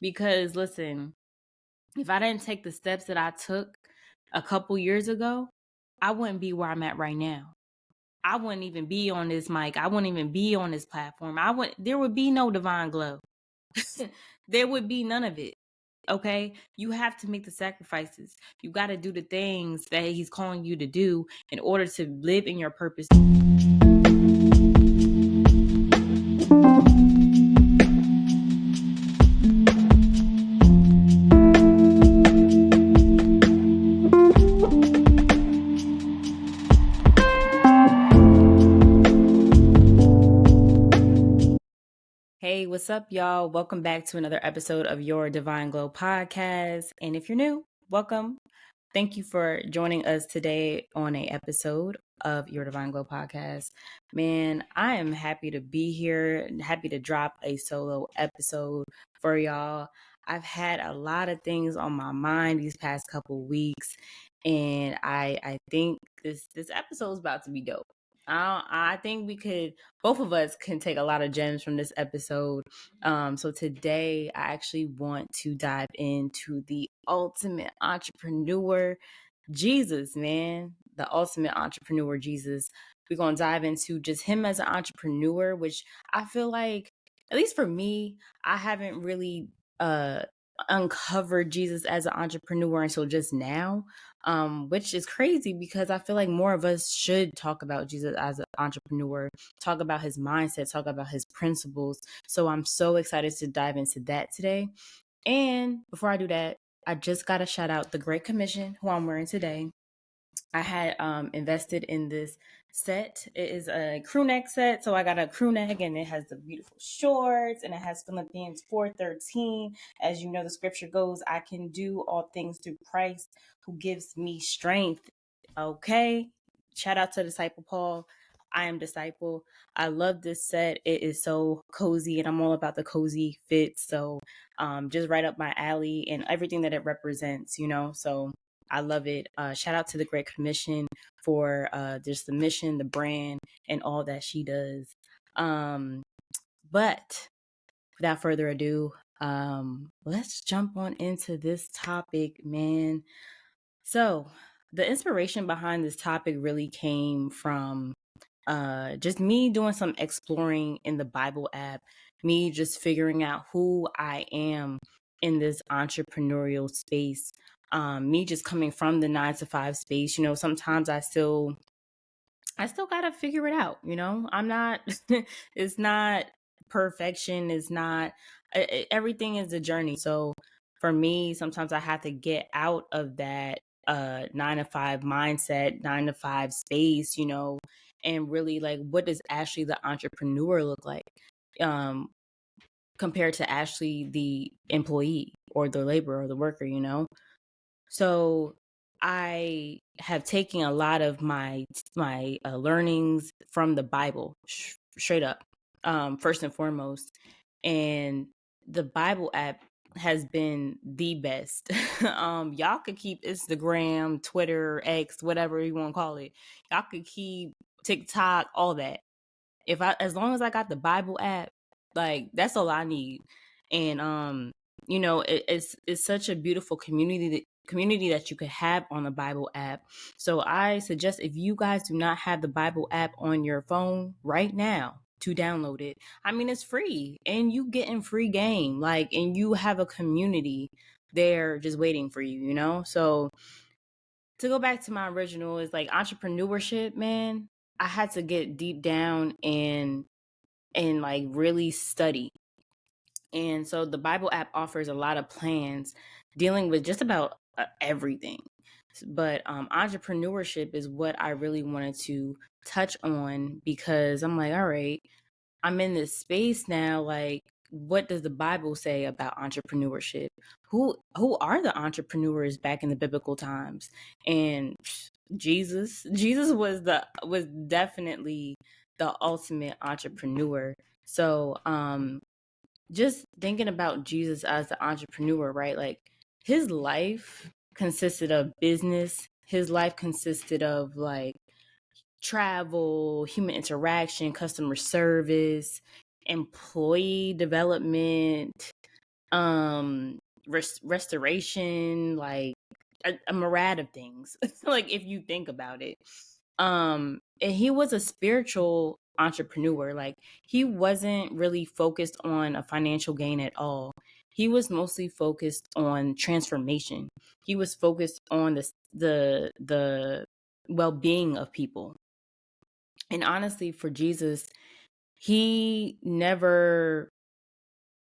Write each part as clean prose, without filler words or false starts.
Because listen, if I didn't take the steps that I took a couple years ago, I wouldn't be where I'm at right now. I wouldn't even be on this mic. I wouldn't even be on this platform. There would be no Divine Glow. There would be none of it. Okay? You have to make the sacrifices. You got to do the things that he's calling you to do in order to live in your purpose. Hey, what's up, y'all? Welcome back to another episode of your Divine Glow podcast. And if you're new, welcome. Thank you for joining us today on an episode of your Divine Glow podcast. Man, I am happy to be here and happy to drop a solo episode for y'all. I've had a lot of things on my mind these past couple weeks, and I think this episode is about to be dope. I think both of us can take a lot of gems from this episode. So today I actually want to dive into the ultimate entrepreneur, Jesus, man, the ultimate entrepreneur, Jesus. We're going to dive into just him as an entrepreneur, which I feel like, at least for me, I haven't really uncovered Jesus as an entrepreneur until just now, which is crazy because I feel like more of us should talk about Jesus as an entrepreneur, talk about his mindset, talk about his principles. So I'm so excited to dive into that today. And before I do that, I just got to shout out the Great Commission, who I'm wearing today. I had invested in this set. It is a crew neck set. So I got a crew neck and it has the beautiful shorts and it has Philippians 4:13. As you know, the scripture goes, I can do all things through Christ who gives me strength. Okay. Shout out to Disciple Paul. I am Disciple. I love this set. It is so cozy and I'm all about the cozy fits. So just right up my alley and everything that it represents, so I love it. Shout out to the Great Commission for just the mission, the brand, and all that she does. But without further ado, let's jump on into this topic, man. So the inspiration behind this topic really came from just me doing some exploring in the Bible app, me just figuring out who I am in this entrepreneurial space. Me just coming from the 9 to 5 space, sometimes I still gotta figure it out. I'm not, it's not perfection. It's not, everything is a journey. So for me, sometimes I have to get out of that 9 to 5 mindset, 9 to 5 space, and really like, what does actually the entrepreneur look like? Compared to actually the employee or the laborer or the worker, So I have taken a lot of my learnings from the Bible, straight up, first and foremost. And the Bible app has been the best. Y'all could keep Instagram, Twitter, X, whatever you want to call it. Y'all could keep TikTok, all that. As long as I got the Bible app, like that's all I need. And it's such a beautiful community that you could have on the Bible app. So I suggest, if you guys do not have the Bible app on your phone right now, to download it. I mean, it's free and you getting free game, and you have a community there just waiting for you, So to go back to my original, is like entrepreneurship, man. I had to get deep down and like really study. And so the Bible app offers a lot of plans dealing with just about everything. But entrepreneurship is what I really wanted to touch on, because I'm like, all right, I'm in this space now. Like, what does the Bible say about entrepreneurship? Who are the entrepreneurs back in the biblical times? And Jesus was definitely the ultimate entrepreneur. So just thinking about Jesus as the entrepreneur, right? Like, his life consisted of business. His life consisted of like travel, human interaction, customer service, employee development, restoration, like a myriad of things. Like if you think about it. And he was a spiritual entrepreneur. Like he wasn't really focused on a financial gain at all. He was mostly focused on transformation. He was focused on the well-being of people. And honestly, for Jesus, he never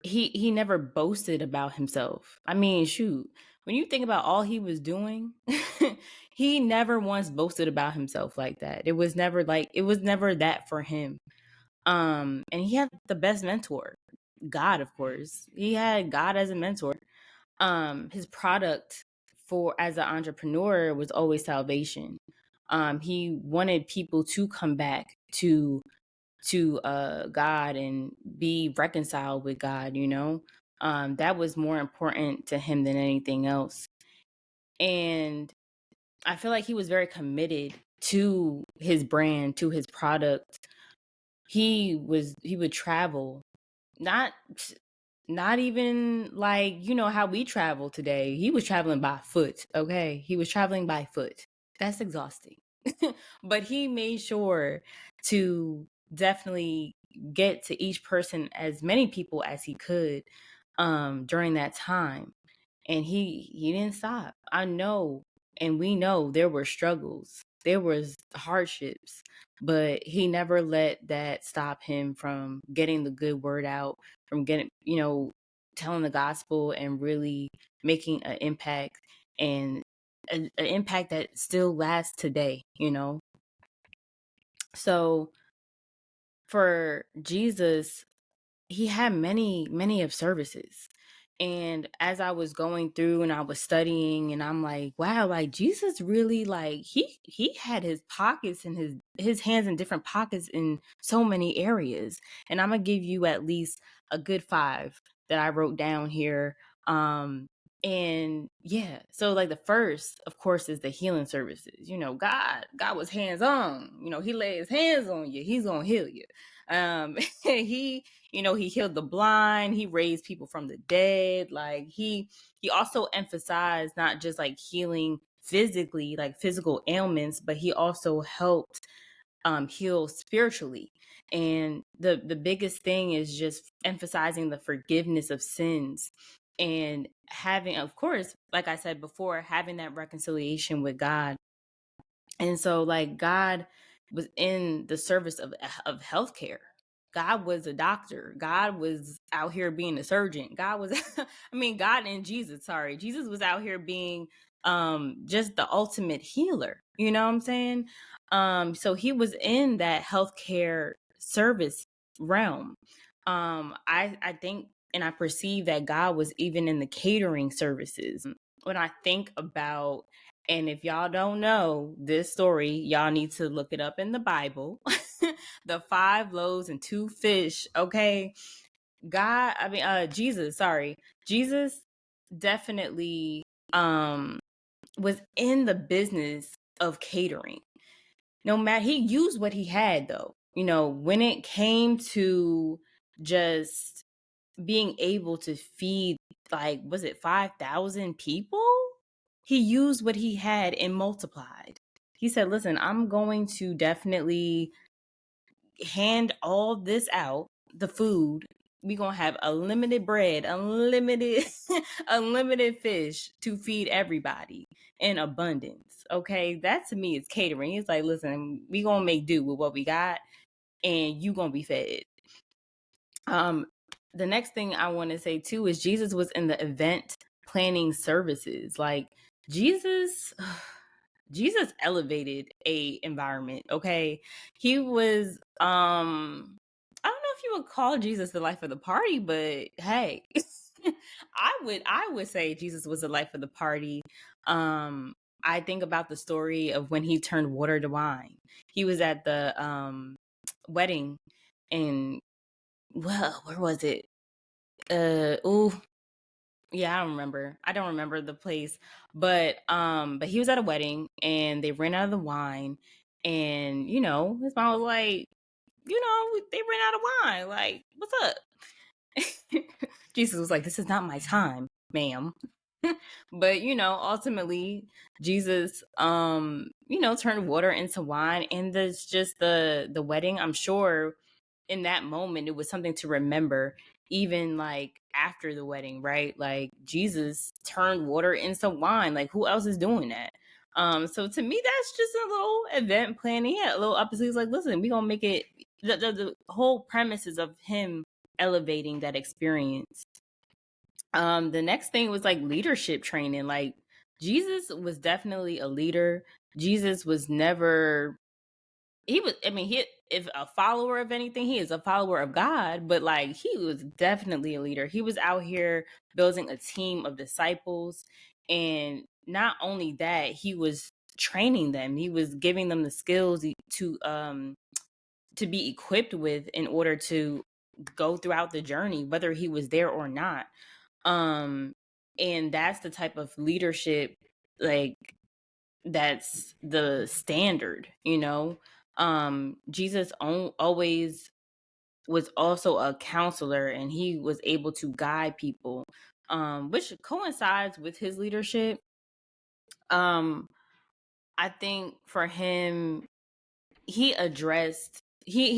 he never boasted about himself. I mean, shoot, when you think about all he was doing, he never once boasted about himself like that. It was never that for him. And he had the best mentor, God, of course. He had God as a mentor. His product for as an entrepreneur was always salvation. He wanted people to come back to God and be reconciled with God, you know. That was more important to him than anything else. And I feel like he was very committed to his brand, to his product. He would travel, not not even like, you know, how we travel today. He was traveling by foot, okay? He was traveling by foot. That's exhausting. But he made sure to definitely get to each person, as many people as he could, during that time. And he didn't stop. I know, and we know there were struggles, there was hardships, but he never let that stop him from getting the good word out, from getting, you know, telling the gospel and really making an impact, and an impact that still lasts today, you know. So for Jesus, he had many of services. And as I was going through and I was studying, and I'm like, wow, like Jesus really, like he had his pockets and his hands in different pockets in so many areas. And I'm gonna give you at least a good 5 that I wrote down here. And yeah, so like the first, of course, is the healing services. You know, God was hands on. You know, he laid his hands on you, he's gonna heal you. He, you know, he healed the blind, he raised people from the dead. Like he also emphasized not just like healing physically, like physical ailments, but he also helped heal spiritually. And the biggest thing is just emphasizing the forgiveness of sins, and having, of course, like I said before, having that reconciliation with God. And so like God was in the service of healthcare. God was a doctor. God was out here being a surgeon. God was I mean, God and Jesus, sorry. Jesus was out here being just the ultimate healer. You know what I'm saying? So he was in that healthcare service realm. I think and I perceive that God was even in the catering services. When I think about, and if y'all don't know this story, y'all need to look it up in the Bible. The 5 loaves and 2 fish, okay? Jesus, sorry. Jesus definitely was in the business of catering. No matter, he used what he had though. You know, when it came to just being able to feed, like, was it 5,000 people? He used what he had and multiplied. He said, listen, I'm going to definitely hand all this out, the food. We're going to have unlimited bread, unlimited, unlimited fish to feed everybody in abundance. Okay. That to me is catering. He's like, listen, we going to make do with what we got, and you going to be fed. Um, the next thing I want to say too is Jesus was in the event planning services. Like Jesus, Jesus elevated a environment. Okay, he was. I don't know if you would call Jesus the life of the party, but hey, I would say Jesus was the life of the party. Um, I think about the story of when he turned water to wine. He was at the wedding in, well, where was it? Oh, yeah, I don't remember the place, but he was at a wedding and they ran out of the wine, and you know, his mom was like, you know, they ran out of wine. Like, what's up? Jesus was like, this is not my time, ma'am. But ultimately Jesus turned water into wine, and there's just the wedding. I'm sure in that moment it was something to remember, even like after the wedding, right? Like Jesus turned water into wine. Like who else is doing that? So to me, that's just a little event planning. Yeah, a little up his sleeves. Like, listen, we gonna make it. The whole premise is of him elevating that experience. The next thing was like leadership training. Like Jesus was definitely a leader. Jesus was never he was I mean he if a follower of anything, he is a follower of God, but like he was definitely a leader. He was out here building a team of disciples, and not only that, he was training them. He was giving them the skills to be equipped with in order to go throughout the journey, whether he was there or not. And that's the type of leadership, like, that's the standard. Jesus always was also a counselor, and he was able to guide people, which coincides with his leadership. um I think for him, he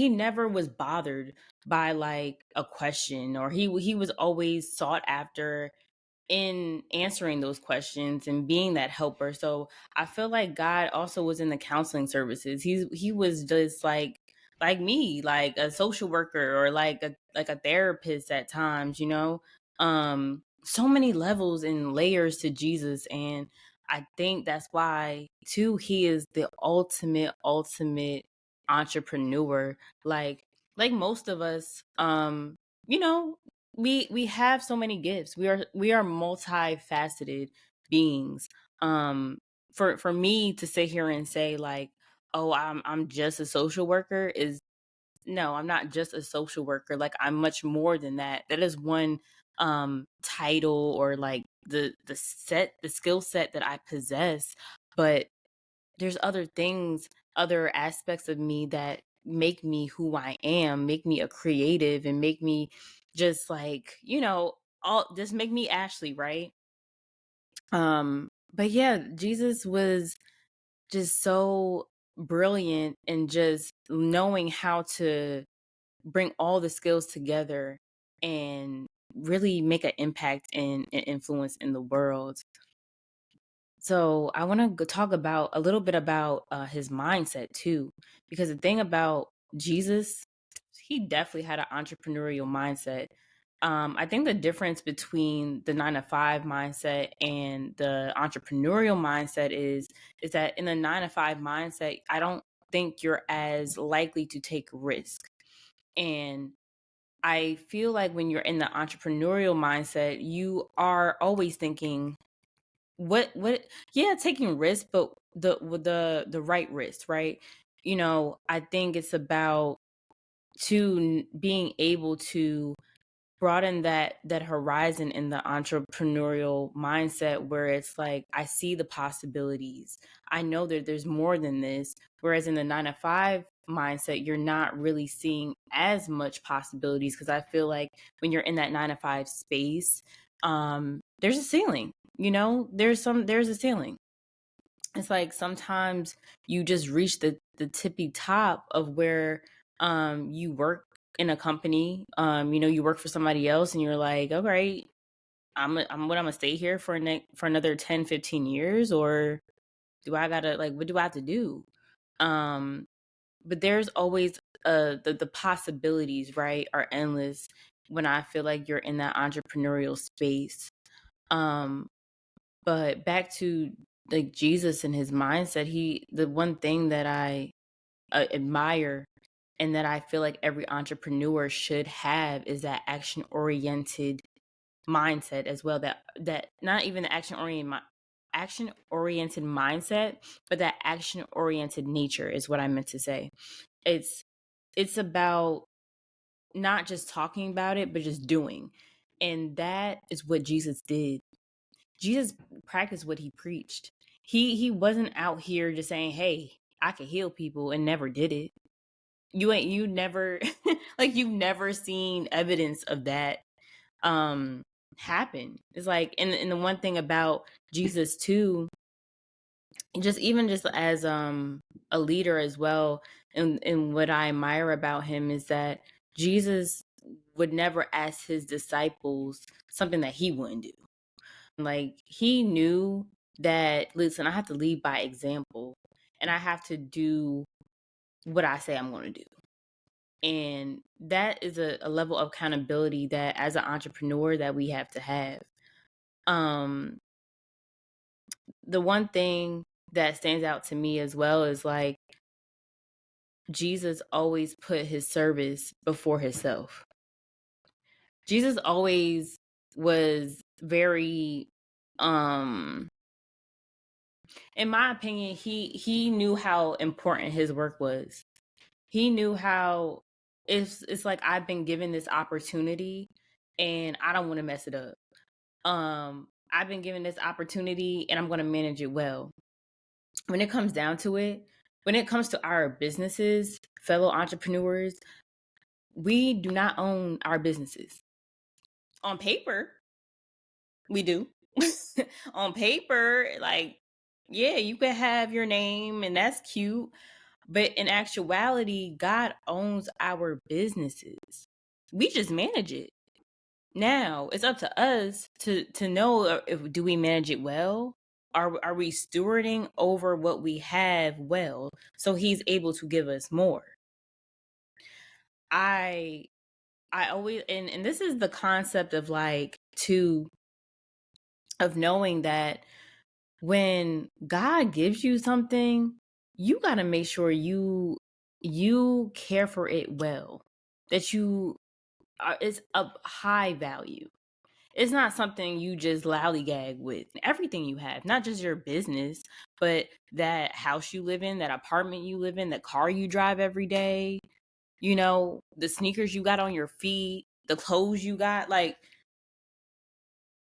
never was bothered by like a question, or he was always sought after in answering those questions and being that helper. So I feel like God also was in the counseling services. He was just like me, like a social worker, or like a therapist at times, so many levels and layers to Jesus. And I think that's why too he is the ultimate entrepreneur. Like most of us, you know we have so many gifts. We are multifaceted beings. For me to sit here and say like, oh, I'm just a social worker, is no, I'm not just a social worker. Like, I'm much more than that. That is one title, or like the skill set that I possess. But there's other things, other aspects of me that make me who I am, make me a creative, and make me just like, all just make me Ashley, right? But yeah, Jesus was just so brilliant in just knowing how to bring all the skills together and really make an impact and influence in the world. So I want to talk about a little bit about his mindset too, because the thing about Jesus, he definitely had an entrepreneurial mindset. I think the difference between the 9 to 5 mindset and the entrepreneurial mindset is that in the 9 to 5 mindset, I don't think you're as likely to take risk. And I feel like when you're in the entrepreneurial mindset, you are always thinking, what yeah, taking risks, but the right risks, right? I think it's about being able to broaden that horizon in the entrepreneurial mindset, where it's like, I see the possibilities, I know that there's more than this. Whereas in the 9 to 5 mindset, you're not really seeing as much possibilities, because I feel like when you're in that 9 to 5 space, there's a ceiling. There's a ceiling. It's like sometimes you just reach the tippy top of where you work in a company. You work for somebody else, and you're like, all right, I'm gonna stay here for another 10, 15 years, or do I gotta, like, what do I have to do? um but there's always the possibilities, right, are endless when I feel like you're in that entrepreneurial space. um but back to like Jesus and his mindset, the one thing that I admire, and that I feel like every entrepreneur should have, is that action oriented mindset as well. That not even the action oriented mindset, but that action oriented nature is what I meant to say. It's about not just talking about it, but just doing. And that is what Jesus did. Jesus practiced what he preached. He wasn't out here just saying, "Hey, I can heal people," and never did it. You never like, you've never seen evidence of that. happen. It's like, and the one thing about Jesus too, just as a leader as well, and what I admire about him is that Jesus would never ask his disciples something that he wouldn't do. Like, he knew that, listen, I have to lead by example, and I have to do what I say I'm going to do. And that is a level of accountability that, as an entrepreneur, that we have to have. The one thing that stands out to me as well is like, Jesus always put his service before himself. Jesus always was very, in my opinion, he knew how important his work was. He knew how it's like, I've been given this opportunity and I don't want to mess it up. I've been given this opportunity and I'm going to manage it well. When it comes down to it, when it comes to our businesses, fellow entrepreneurs, we do not own our businesses. On paper, we do. On paper, like, yeah, you could have your name and that's cute. But in actuality, God owns our businesses. We just manage it. Now, it's up to us to know, if do we manage it well? Are we stewarding over what we have well, so he's able to give us more? I always, and this is the concept of like, of knowing that when God gives you something, you got to make sure you care for it well. That it's of high value. It's not something you just lollygag with. Everything you have, not just your business, but that house you live in, that apartment you live in, the car you drive every day, the sneakers you got on your feet, the clothes you got, like,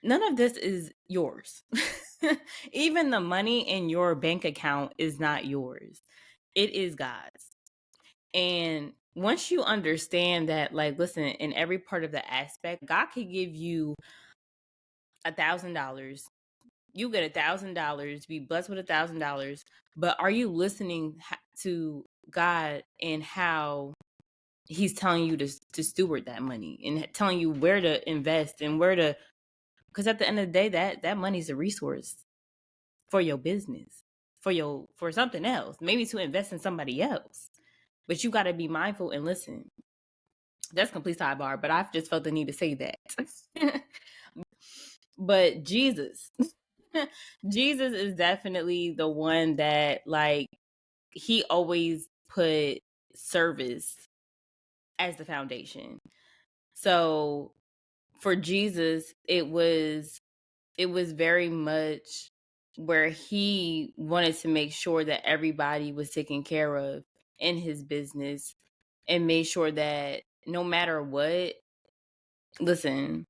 none of this is yours. Even the money in your bank account is not yours. It is God's. And once you understand that, like, listen, in every part of the aspect, God could give you $1,000. You get $1,000, be blessed with $1,000. But are you listening to God and how he's telling you to steward that money, and telling you where to invest and because at the end of the day, that money's a resource for your business, for something else, maybe to invest in somebody else. But you got to be mindful and listen. That's complete sidebar, but I've just felt the need to say that. But Jesus, Jesus is definitely the one that, like, he always put service as the foundation. So for Jesus, it was very much where he wanted to make sure that everybody was taken care of in his business, and made sure that no matter what, listen,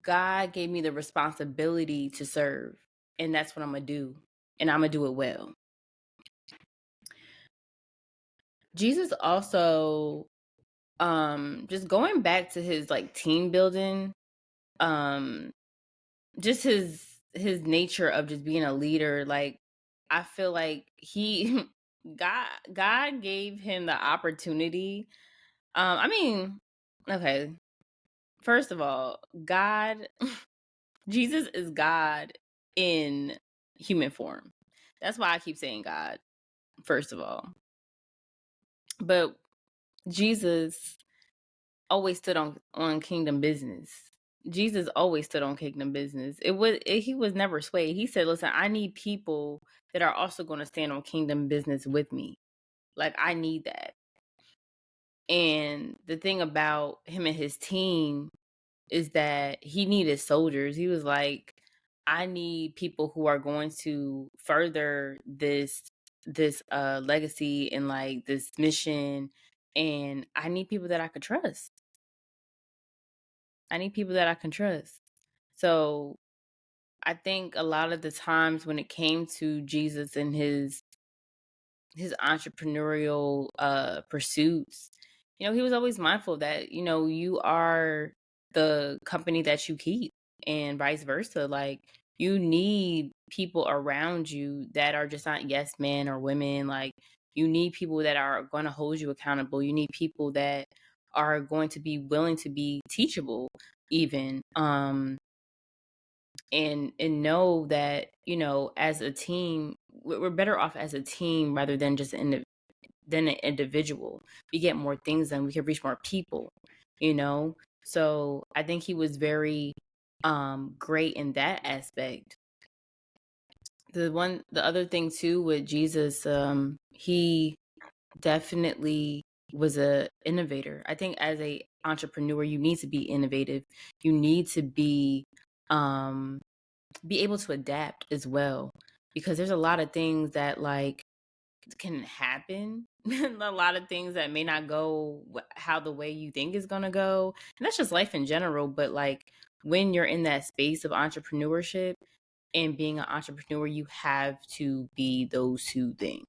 God gave me the responsibility to serve, and that's what I'm going to do, and I'm going to do it well. Jesus also, just going back to his like team building, just his nature of just being a leader, like, I feel like God gave him the opportunity. I mean, okay, first of all, Jesus is God in human form. That's why I keep saying God, first of all. But Jesus always stood on kingdom business. Jesus always stood on kingdom business. He was never swayed. He said, listen, I need people that are also going to stand on kingdom business with me. Like, I need that. And the thing about him and his team is that he needed soldiers. He was like, I need people who are going to further this legacy and like this mission, and I need people that I could trust. So I think a lot of the times when it came to Jesus and his entrepreneurial pursuits, he was always mindful that, you are the company that you keep, and vice versa. Like, you need people around you that are just not yes men or women. Like, you need people that are going to hold you accountable. You need people that are going to be willing to be teachable, even, and know that, as a team, we're better off as a team rather than just than an individual. We get more things done. We can reach more people, you know? So I think he was very great in that aspect. The other thing too with Jesus, he definitely was a innovator. I think as a entrepreneur, you need to be innovative. You need to be able to adapt as well, because there's a lot of things that, like, can happen. A lot of things that may not go how the way you think is going to go, and that's just life in general. But, like, when you're in that space of entrepreneurship and being an entrepreneur, you have to be those two things.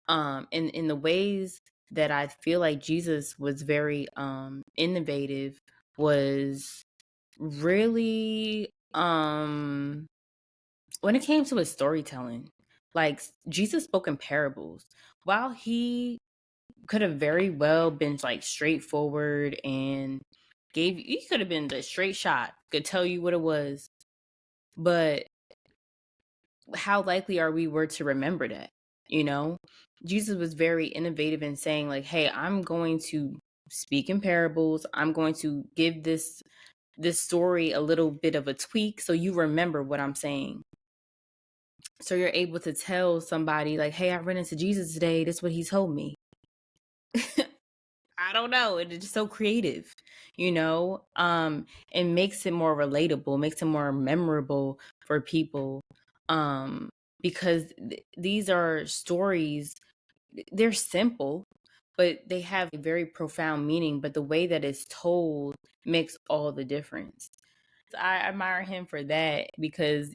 And in the ways that I feel like Jesus was very innovative was really when it came to his storytelling. Like, Jesus spoke in parables. While he could have very well been, like, straightforward and he could have been the straight shot, could tell you what it was, but how likely are we were to remember that? You know, Jesus was very innovative in saying, like, hey, I'm going to speak in parables. I'm going to give this story a little bit of a tweak so you remember what I'm saying. So you're able to tell somebody, like, hey, I ran into Jesus today. That's what he told me. I don't know. It's just so creative, and makes it more relatable, makes it more memorable for people. Because these are stories, they're simple, but they have a very profound meaning. But the way that it's told makes all the difference. I admire him for that because,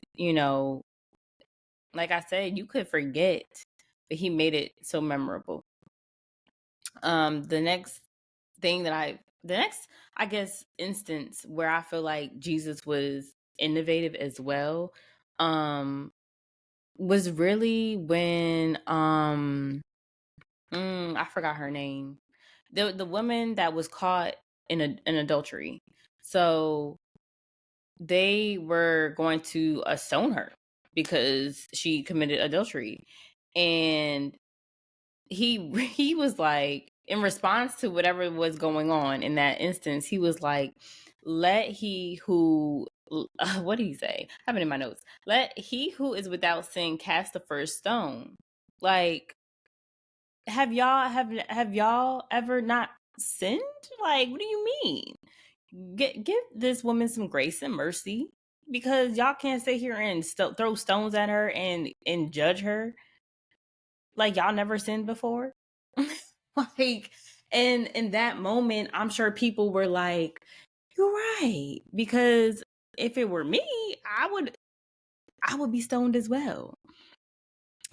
like I said, you could forget, but he made it so memorable. The next the next, I guess, instance where I feel like Jesus was innovative as well, was really when I forgot her name. The woman that was caught in adultery. So they were going to stone her because she committed adultery. And he was like, in response to whatever was going on in that instance, he was like, let he who what did he say? I have it in my notes. Let he who is without sin cast the first stone. Like, have y'all ever not sinned? Like, what do you mean? Give this woman some grace and mercy, because y'all can't sit here and throw stones at her and judge her like y'all never sinned before. Like, and in that moment, I'm sure people were like, you're right, because if it were me, I would be stoned as well.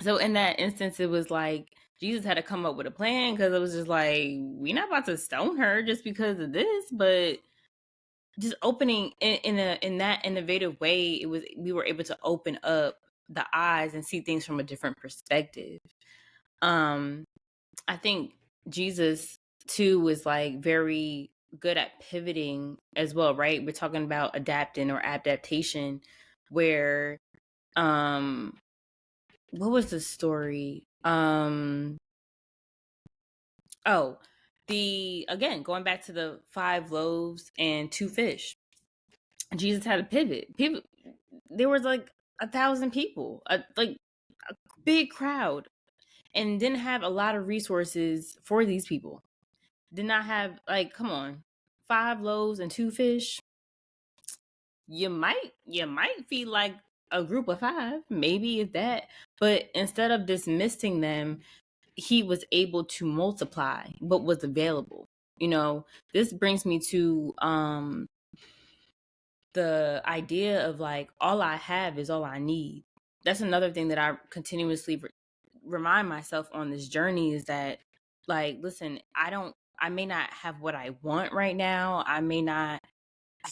So in that instance, it was like Jesus had to come up with a plan, because it was just like, we're not about to stone her just because of this. But just opening in that innovative way, we were able to open up the eyes and see things from a different perspective. I think Jesus too was, like, very good at pivoting as well, right? We're talking about adapting or adaptation, where what was the story? Oh, again, going back to the 5 loaves and 2 fish. Jesus had a pivot. People, there was like 1,000 people, like a big crowd, and didn't have a lot of resources for these people. Did not have, like, come on, 5 loaves and 2 fish. You might feel like a group of 5, maybe, if that. But instead of dismissing them, he was able to multiply what was available. This brings me to the idea of, like, all I have is all I need. That's another thing that I continuously remind myself on this journey, is that, like, listen, I may not have what I want right now. I may not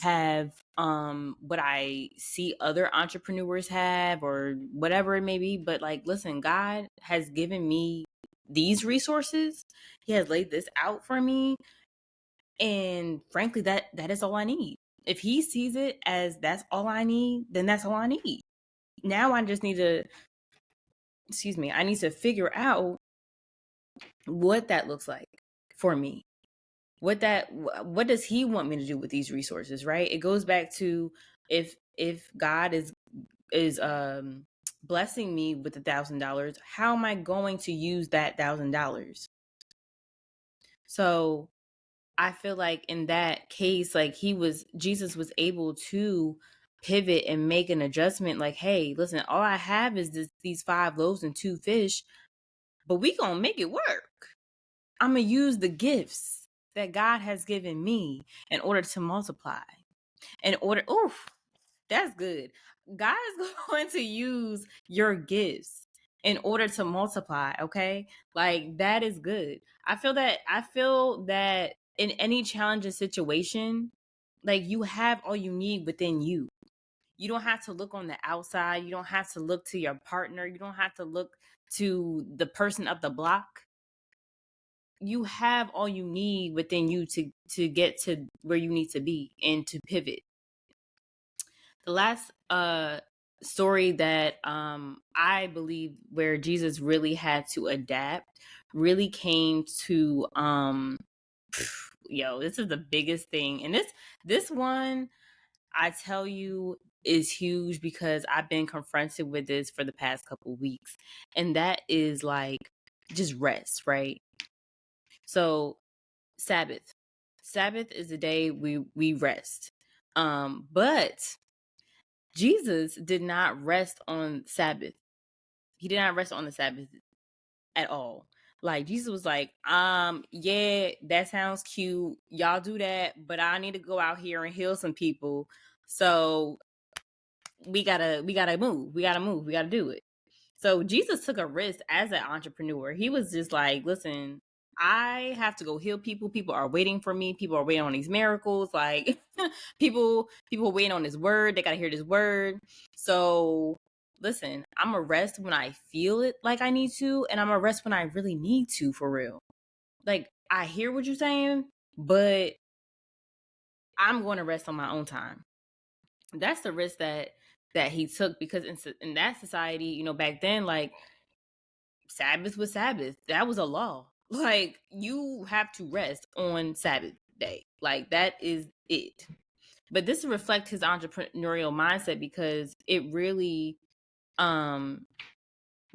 have what I see other entrepreneurs have or whatever it may be, but like listen, God has given me these resources. He has laid this out for me, and frankly that is all I need. If he sees it as that's all I need, then that's all I need. Now I just need to I need to figure out what that looks like for me. What does he want me to do with these resources, right? It goes back to if God is blessing me with $1,000, how am I going to use that $1,000? So I feel like in that case, like Jesus was able to pivot and make an adjustment. Like, hey, listen, all I have is these 5 loaves and 2 fish, but we gonna make it work. I'm gonna use the gifts that God has given me in order to multiply. That's good. God is going to use your gifts in order to multiply, okay? Like that is good. I feel that in any challenging situation, like you have all you need within you. You don't have to look on the outside. You don't have to look to your partner. You don't have to look to the person up the block. You have all you need within you to get to where you need to be and to pivot. The last story that I believe where Jesus really had to adapt really came to this is the biggest thing. And this one, I tell you, is huge because I've been confronted with this for the past couple weeks. And that is like just rest, right? So Sabbath. Sabbath is the day we rest. But Jesus did not rest on Sabbath. He did not rest on the Sabbath at all. Like Jesus was like, yeah, that sounds cute. Y'all do that, but I need to go out here and heal some people. So we gotta move. We gotta do it. So Jesus took a risk as an entrepreneur. He was just like, listen, I have to go heal people. People are waiting for me. People are waiting on these miracles. Like people waiting on his word. They gotta hear this word. So listen, I'm gonna rest when I feel it like I need to, and I'm gonna rest when I really need to, for real. Like I hear what you're saying, but I'm going to rest on my own time. That's the risk that he took, because in that society, back then, like Sabbath was Sabbath. That was a law. Like you have to rest on Sabbath day. Like that is it. But this reflects his entrepreneurial mindset because it really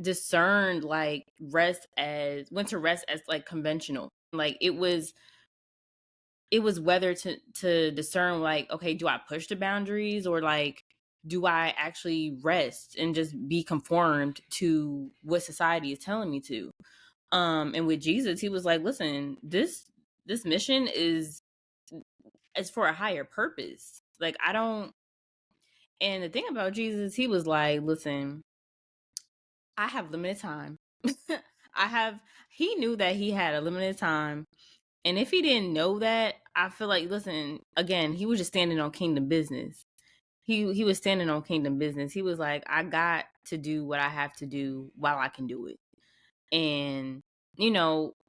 discerned like went to rest as like conventional. Like it was whether to discern like, okay, do I push the boundaries, or like do I actually rest and just be conformed to what society is telling me to? And with Jesus, he was like, listen, this mission is for a higher purpose. Like I don't. And the thing about Jesus, he was like, listen, I have limited time. He knew that he had a limited time. And if he didn't know that, I feel like, listen, again, he was just standing on kingdom business. He was standing on kingdom business. He was like, I got to do what I have to do while I can do it. And,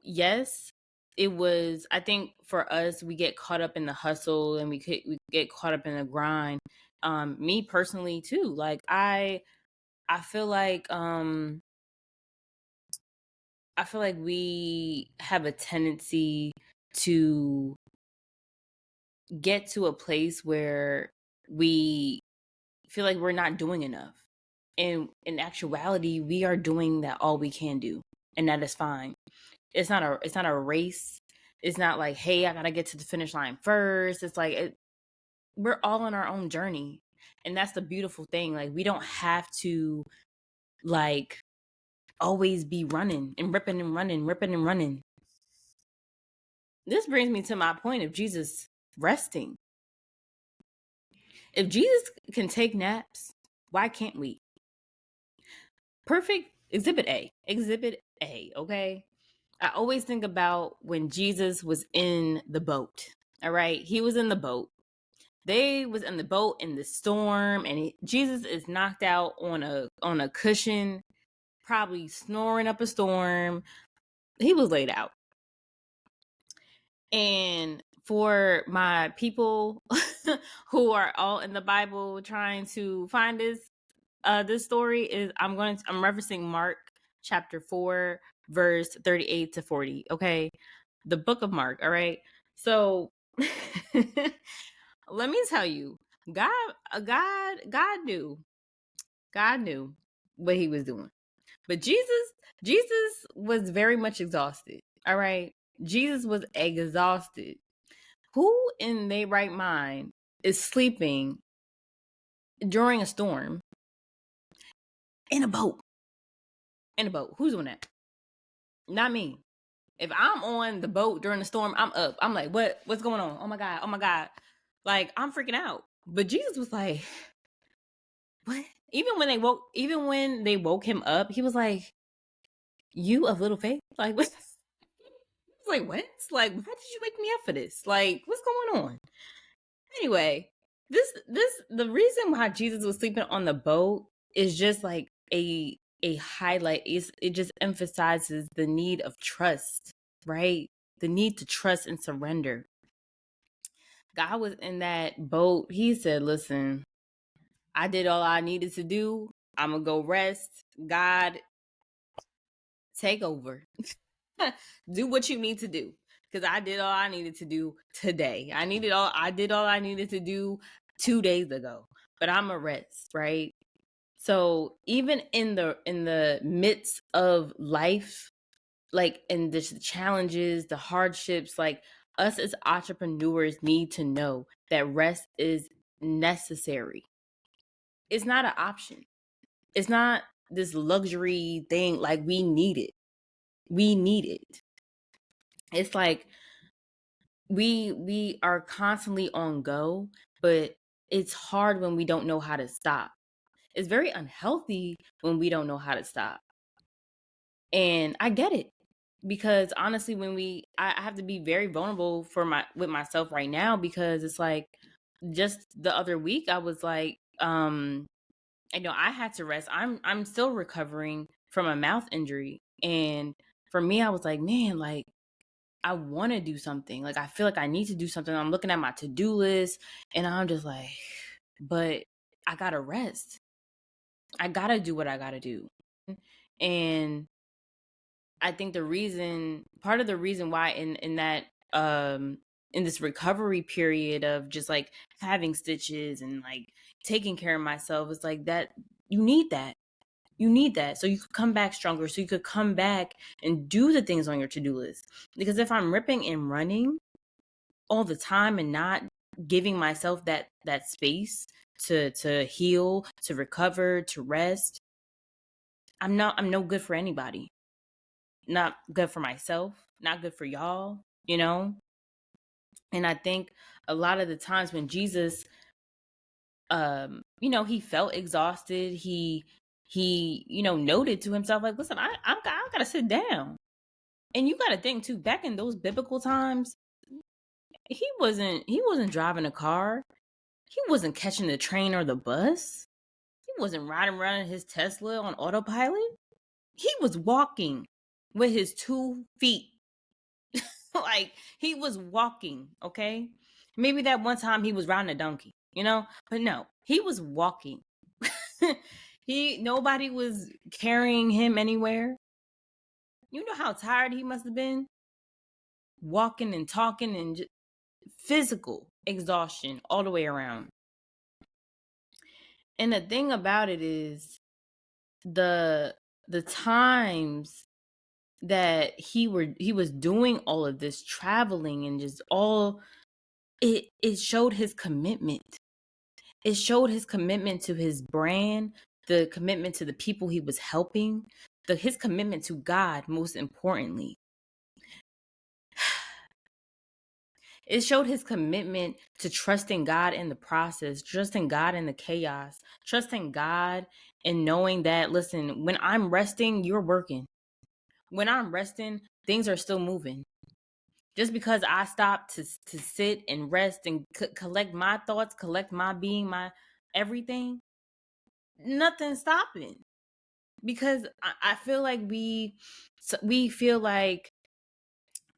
yes, it was, I think for us, we get caught up in the hustle and we get caught up in the grind. Me personally too. Like I feel like we have a tendency to get to a place where we feel like we're not doing enough. And in actuality, we are doing that all we can do. And that is fine. It's not a race. It's not like, hey, I gotta get to the finish line first. It's like we're all on our own journey. And that's the beautiful thing. Like we don't have to like always be running and ripping and running, ripping and running. This brings me to my point of Jesus resting. If Jesus can take naps, why can't we? Perfect exhibit A. Exhibit A, okay? I always think about when Jesus was in the boat. All right? He was in the boat They was in the boat in the storm, and Jesus is knocked out on a cushion, probably snoring up a storm. He was laid out. And for my people who are all in the Bible trying to find this story, is I'm referencing Mark chapter 4 verse 38 to 40. Okay, the book of Mark. All right, so let me tell you, God knew what he was doing. But Jesus was very much exhausted. All right. Jesus was exhausted. Who in their right mind is sleeping during a storm in a boat? In a boat. Who's doing that? Not me. If I'm on the boat during the storm, I'm up. I'm like, what's going on? Oh my God. Oh my God. Like, I'm freaking out. But Jesus was like, what? Even when they woke him up, he was like, you of little faith? Like, what? Like, what? Like, why did you wake me up for this? Like, what's going on? Anyway, the reason why Jesus was sleeping on the boat is just like a highlight. It just emphasizes the need of trust, right? The need to trust and surrender. God was in that boat. He said, listen, I did all I needed to do. I'm gonna go rest. God, take over. Do what you need to do, because I did all I needed to do today. I did all I needed to do 2 days ago, but I'm a rest, right? So even in the midst of life, like in the challenges, the hardships, like us as entrepreneurs need to know that rest is necessary. It's not an option. It's not this luxury thing. Like, we need it. We need it. It's like we are constantly on go, but it's hard when we don't know how to stop. It's very unhealthy when we don't know how to stop. And I get it, because honestly, I have to be very vulnerable with myself right now, because it's like, just the other week I was like, I know I had to rest. I'm still recovering from a mouth injury, and for me, I was like, man, like, I want to do something. Like, I feel like I need to do something. I'm looking at my to-do list, and I'm just like, but I gotta rest. I gotta do what I gotta do. And I think part of the reason why in that in this recovery period of just like having stitches and like taking care of myself, is like that you need that. You need that so you could come back stronger, so you could come back and do the things on your to-do list. Because if I'm ripping and running all the time and not giving myself that space to heal, to recover, to rest, I'm no good for anybody. Not good for myself, not good for y'all, you know? And I think a lot of the times when Jesus he felt exhausted, he noted to himself, like, listen, I gotta sit down. And you gotta think too, back in those biblical times, he wasn't driving a car. He wasn't catching the train or the bus. He wasn't riding around in his Tesla on autopilot. He was walking with his 2 feet. Like, he was walking, okay? Maybe that one time he was riding a donkey, but no, he was walking. Nobody was carrying him anywhere. You know how tired he must have been? Walking and talking, and just physical exhaustion all the way around. And the thing about it is, the times that he was doing all of this traveling and just all, it showed his commitment. It showed his commitment to his brand, the commitment to the people he was helping, his commitment to God, most importantly. It showed his commitment to trusting God in the process, trusting God in the chaos, trusting God and knowing that, listen, when I'm resting, you're working. When I'm resting, things are still moving. Just because I stop to sit and rest and collect my thoughts, collect my being, my everything, nothing's stopping. Because I feel like we feel like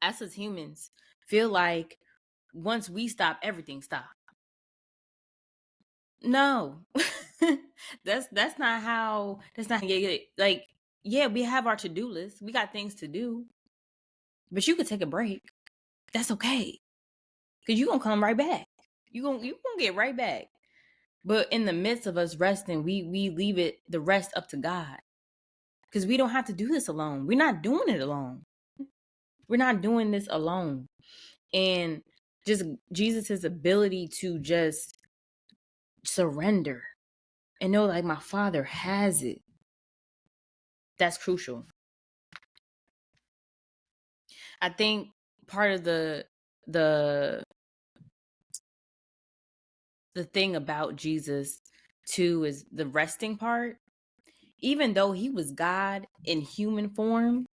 us as humans feel like once we stop, everything stops. No. That's not how like, yeah, we have our to-do list. We got things to do. But you could take a break. That's okay. Cause you gonna come right back. You gonna get right back. But in the midst of us resting, we leave the rest up to God. Because we don't have to do this alone. We're not doing it alone. We're not doing this alone. And just Jesus's ability to just surrender and know like my Father has it. That's crucial. I think part of the thing about Jesus too is the resting part. Even though he was God in human form,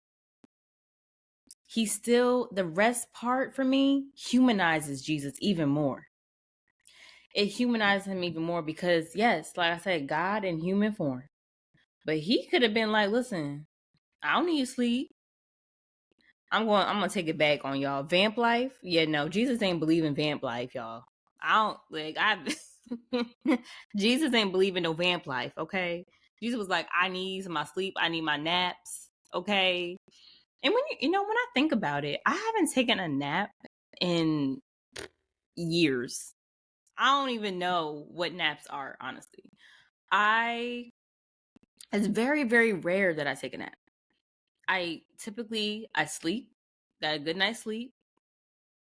he still, the rest part for me humanizes Jesus even more. It humanizes him even more because, yes, like I said, God in human form. But he could have been like, listen, I don't need sleep. I'm gonna take it back on y'all. Vamp life? Yeah, no, Jesus ain't believe in vamp life, y'all. Jesus ain't believe in no vamp life, okay? Jesus was like, I need my sleep, I need my naps, okay? And when when I think about it, I haven't taken a nap in years. I don't even know what naps are, honestly. It's very, very rare that I take a nap. I sleep, got a good night's sleep.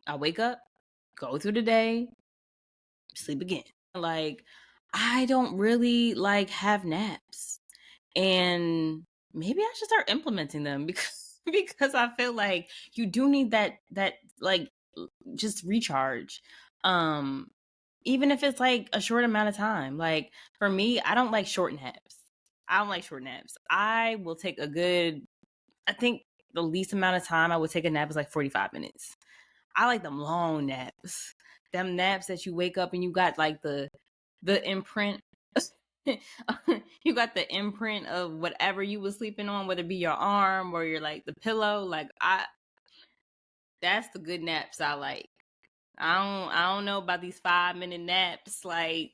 I wake up, go through the day, sleep again. Like, I don't really like have naps. And maybe I should start implementing them because I feel like you do need that like just recharge. Even if it's like a short amount of time. Like for me, I don't like short naps. I don't like short naps. I will take I think the least amount of time I would take a nap is like 45 minutes. I like them long naps. Them naps that you wake up and you got like the imprint. You got the imprint of whatever you was sleeping on, whether it be your arm or your like the pillow. Like that's the good naps I like. I don't know about these 5-minute naps. Like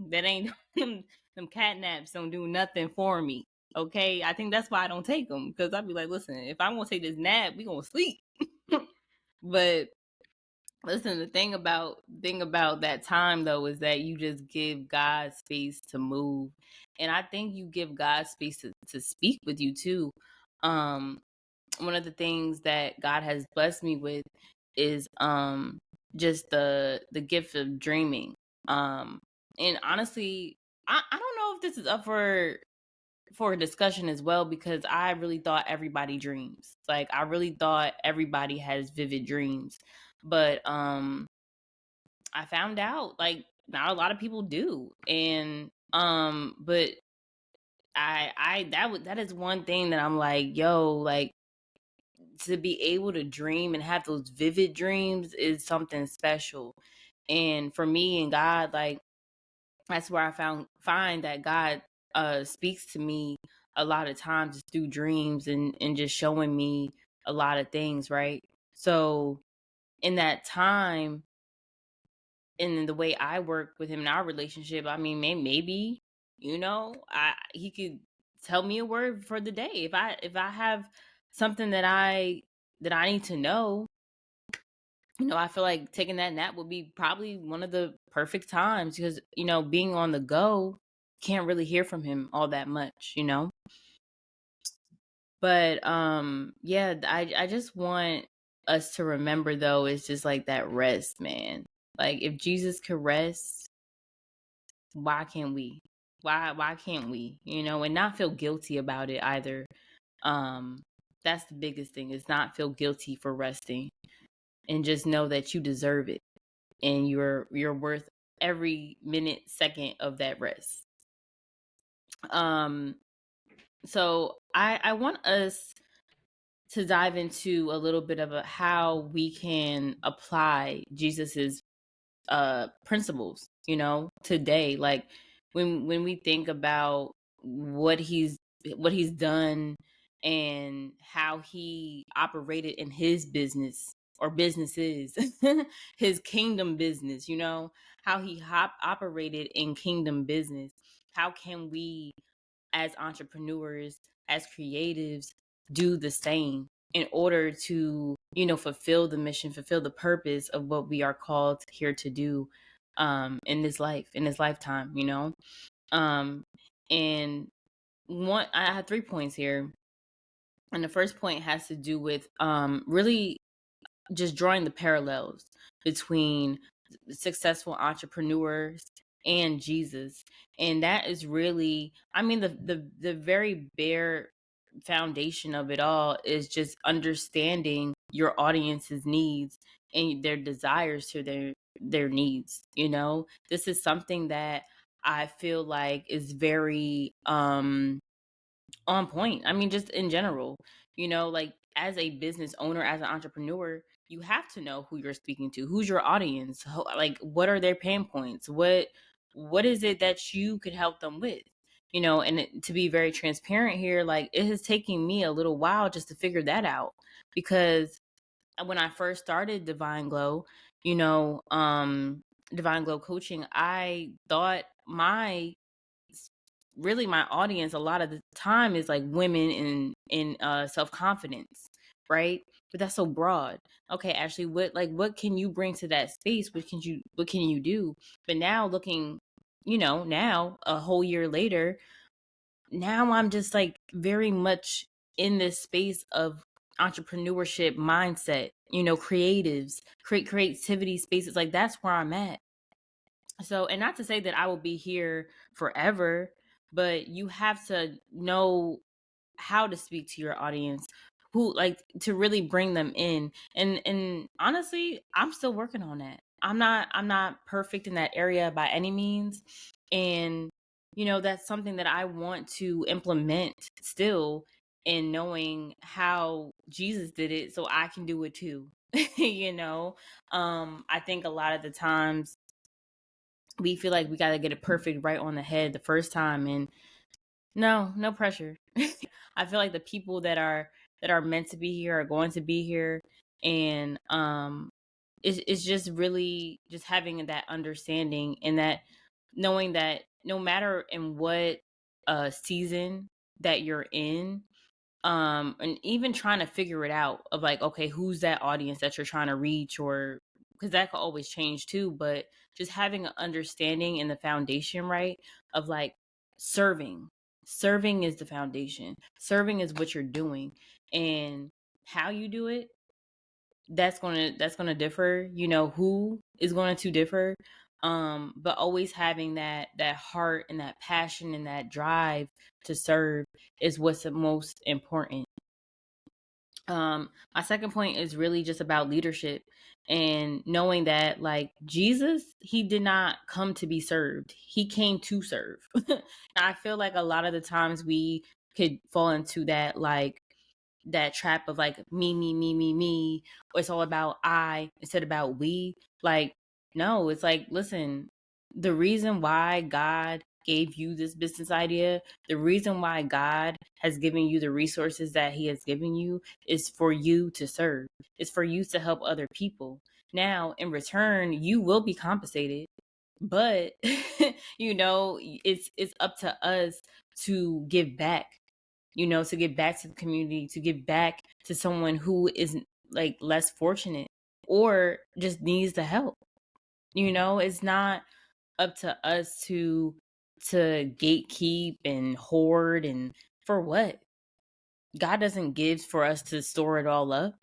that ain't them cat naps don't do nothing for me. Okay, I think that's why I don't take them because I'd be like, listen, if I'm gonna take this nap, we gonna sleep. But listen, the thing about that time though is that you just give God space to move, and I think you give God space to speak with you too. One of the things that God has blessed me with is just the gift of dreaming. And honestly, I don't know if this is up for a discussion as well because I really thought everybody dreams. Like I really thought everybody has vivid dreams. But I found out like not a lot of people do. And but that is one thing that I'm like, yo, like to be able to dream and have those vivid dreams is something special. And for me and God, like that's where I find that God speaks to me a lot of times through dreams and just showing me a lot of things, right? So in that time, in the way I work with him in our relationship, I mean, maybe he could tell me a word for the day if I have something that I need to know. I feel like taking that nap would be probably one of the perfect times because being on the go, can't really hear from him all that much. But yeah, I just want us to remember though, it's just like that rest, man. Like if Jesus could rest, why can't we? Why can't we? And not feel guilty about it either. That's the biggest thing, is not feel guilty for resting and just know that you deserve it and you're worth every minute, second of that rest. So I want us to dive into a little bit of how we can apply Jesus's principles, today. Like when we think about what he's done and how he operated in his business or businesses, his kingdom business, how he operated in kingdom business. How can we, as entrepreneurs, as creatives, do the same in order to, fulfill the mission, fulfill the purpose of what we are called here to do, in this life, in this lifetime, Um, and I have 3 points here. And the first point has to do with really just drawing the parallels between successful entrepreneurs and Jesus. And that is really, I mean, the very bare foundation of it all is just understanding your audience's needs and their desires to their needs. This is something that I feel like is very on point. I mean, just in general, like as a business owner, as an entrepreneur, you have to know who you're speaking to, who's your audience, like what are their pain points, what is it that you could help them with, and to be very transparent here, like it has taken me a little while just to figure that out, because when I first started Divine Glow coaching, I thought my audience a lot of the time is like women in self-confidence, right? But that's so broad. Okay, Ashley, what can you bring to that space? What can you do? But now looking, now a whole year later, now I'm just like very much in this space of entrepreneurship mindset, creatives, creativity spaces, like that's where I'm at. So, and not to say that I will be here forever, but you have to know how to speak to your audience, who, like, to really bring them in. And honestly, I'm still working on that. I'm not perfect in that area by any means. And that's something that I want to implement still, in knowing how Jesus did it so I can do it too. I think a lot of the times we feel like we got to get it perfect right on the head the first time, and no pressure. I feel like the people that are meant to be here are going to be here, and it's just really just having that understanding, and that knowing that no matter in what season that you're in, and even trying to figure it out of like, okay, who's that audience that you're trying to reach, or because that could always change too, but just having an understanding and the foundation, right, of like serving. Serving is the foundation. Serving is what you're doing, and how you do it, that's gonna differ. Who is going to differ, but always having that heart and that passion and that drive to serve is what's the most important. My second point is really just about leadership, and knowing that, like, Jesus, he did not come to be served, he came to serve. And I feel like a lot of the times we could fall into that, like, that trap of like me, or it's all about I instead about we. Like, no, it's like, listen, the reason why God gave you this business idea, the reason why God has given you the resources that he has given you, is for you to serve. It's for you to help other people. Now, in return, you will be compensated, but it's up to us to give back, to give back to the community, to give back to someone who is like less fortunate or just needs the help. It's not up to us to gatekeep and hoard, and for what? God doesn't give for us to store it all up.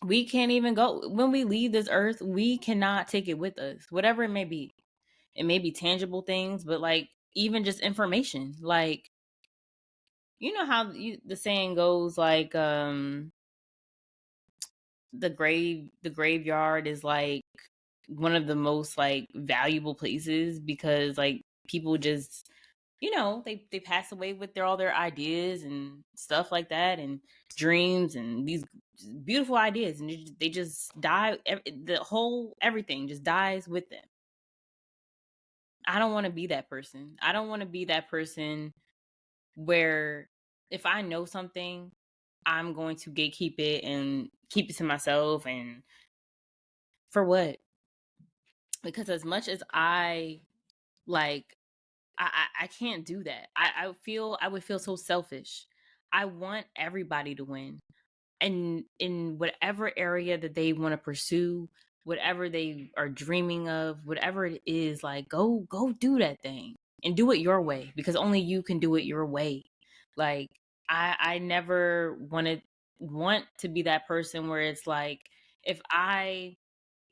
We can't even go when we leave this earth, we cannot take it with us, whatever it may be. It may be tangible things, but like even just information, like, how the saying goes, like, the graveyard is like one of the most like valuable places, because like people just they pass away with all their ideas and stuff like that, and dreams and these beautiful ideas, and they just die. The whole everything just dies with them. I don't want to be that person. I don't want to be that person where if I know something, I'm going to gatekeep it and keep it to myself. And for what? Because as much as I like, I can't do that. I would feel so selfish. I want everybody to win. And in whatever area that they want to pursue, whatever they are dreaming of, whatever it is, like go do that thing and do it your way, because only you can do it your way. Like I never want to be that person where it's like, if I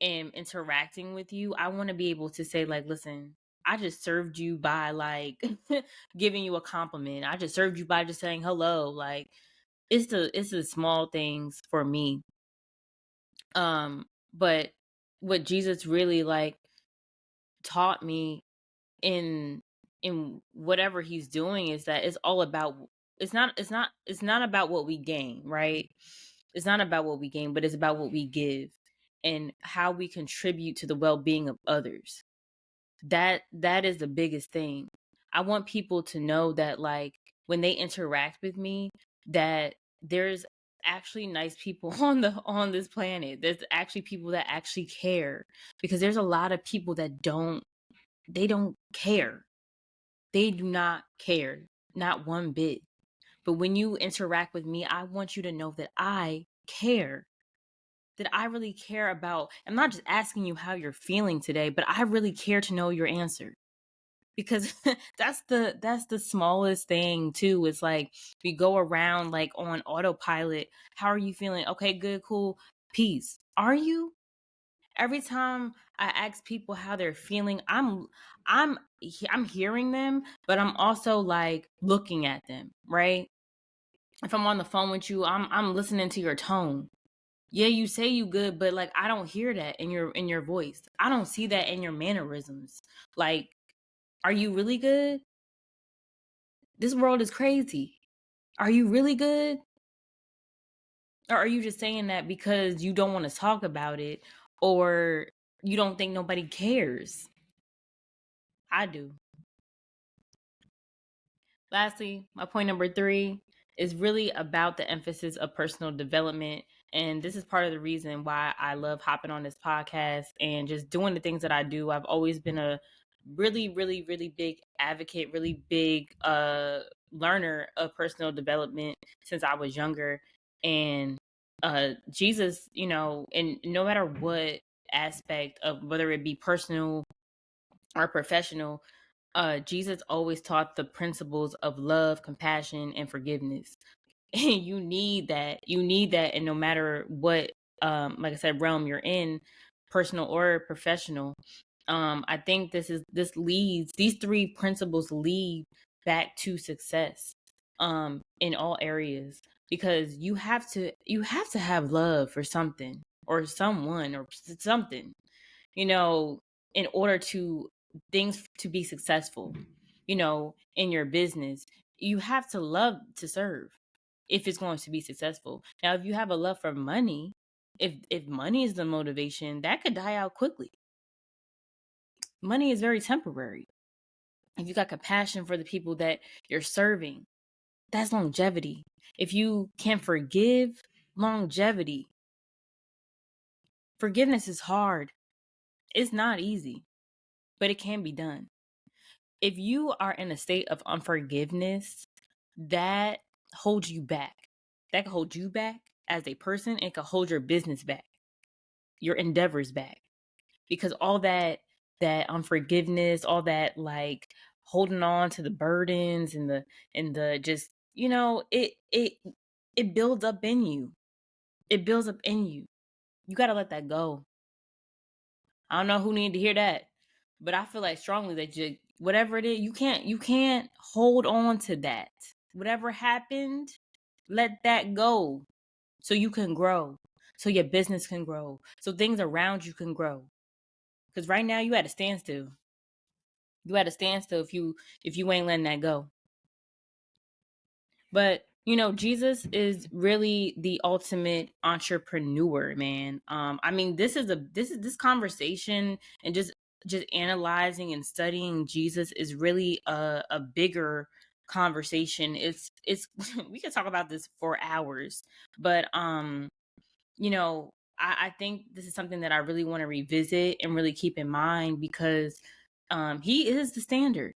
am interacting with you, I want to be able to say like, listen, I just served you by like giving you a compliment. I just served you by just saying hello. Like it's the small things for me. But what Jesus really like taught me in whatever he's doing is that it's all about, it's not about what we gain, right? It's not about what we gain, but it's about what we give and how we contribute to the well-being of others. That is the biggest thing. I want people to know that like when they interact with me, that there's actually nice people on this planet. There's actually people that actually care, because there's a lot of people that don't care. They do not care, not one bit. But when you interact with me, I want you to know that I care. That I really care about. I'm not just asking you how you're feeling today, but I really care to know your answer. Because that's the smallest thing too. It's like we go around like on autopilot. How are you feeling? Okay, good, cool, peace. Are you? Every time I ask people how they're feeling, I'm I'm hearing them, but I'm also like looking at them, right? If I'm on the phone with you, I'm listening to your tone. Yeah, you say you good, but like I don't hear that in your voice. I don't see that in your mannerisms. Like, are you really good? This world is crazy. Are you really good? Or are you just saying that because you don't want to talk about it, or you don't think nobody cares? I do. Lastly, my point number 3 is really about the emphasis of personal development. And this is part of the reason why I love hopping on this podcast and just doing the things that I do. I've always been a really, really, really big advocate, really big learner of personal development since I was younger. And Jesus, and no matter what aspect of whether it be personal or professional, Jesus always taught the principles of love, compassion, and forgiveness. And you need that. You need that, and no matter what, like I said, realm you're in, personal or professional. I think these 3 principles lead back to success, in all areas, because you have to have love for something or someone or something, you know, in order to things to be successful, in your business. You have to love to serve if it's going to be successful. Now, if you have a love for money, if money is the motivation, that could die out quickly. Money is very temporary. If you got compassion for the people that you're serving, that's longevity. If you can forgive, longevity. Forgiveness is hard. It's not easy, but it can be done. If you are in a state of unforgiveness, that holds you back. That can hold you back as a person. It can hold your business back, your endeavors back, because all that unforgiveness, all that like holding on to the burdens and the just it builds up in you. It builds up in you. You got to let that go. I don't know who needed to hear that, but I feel like strongly that whatever it is, you can't hold on to that. Whatever happened, let that go, so you can grow, so your business can grow, so things around you can grow. Because right now you at a standstill. You at a standstill if you ain't letting that go. But Jesus is really the ultimate entrepreneur, man. I mean, this conversation and just analyzing and studying Jesus is really a bigger conversation. It's we could talk about this for hours, but I think this is something that I really want to revisit and really keep in mind because he is the standard.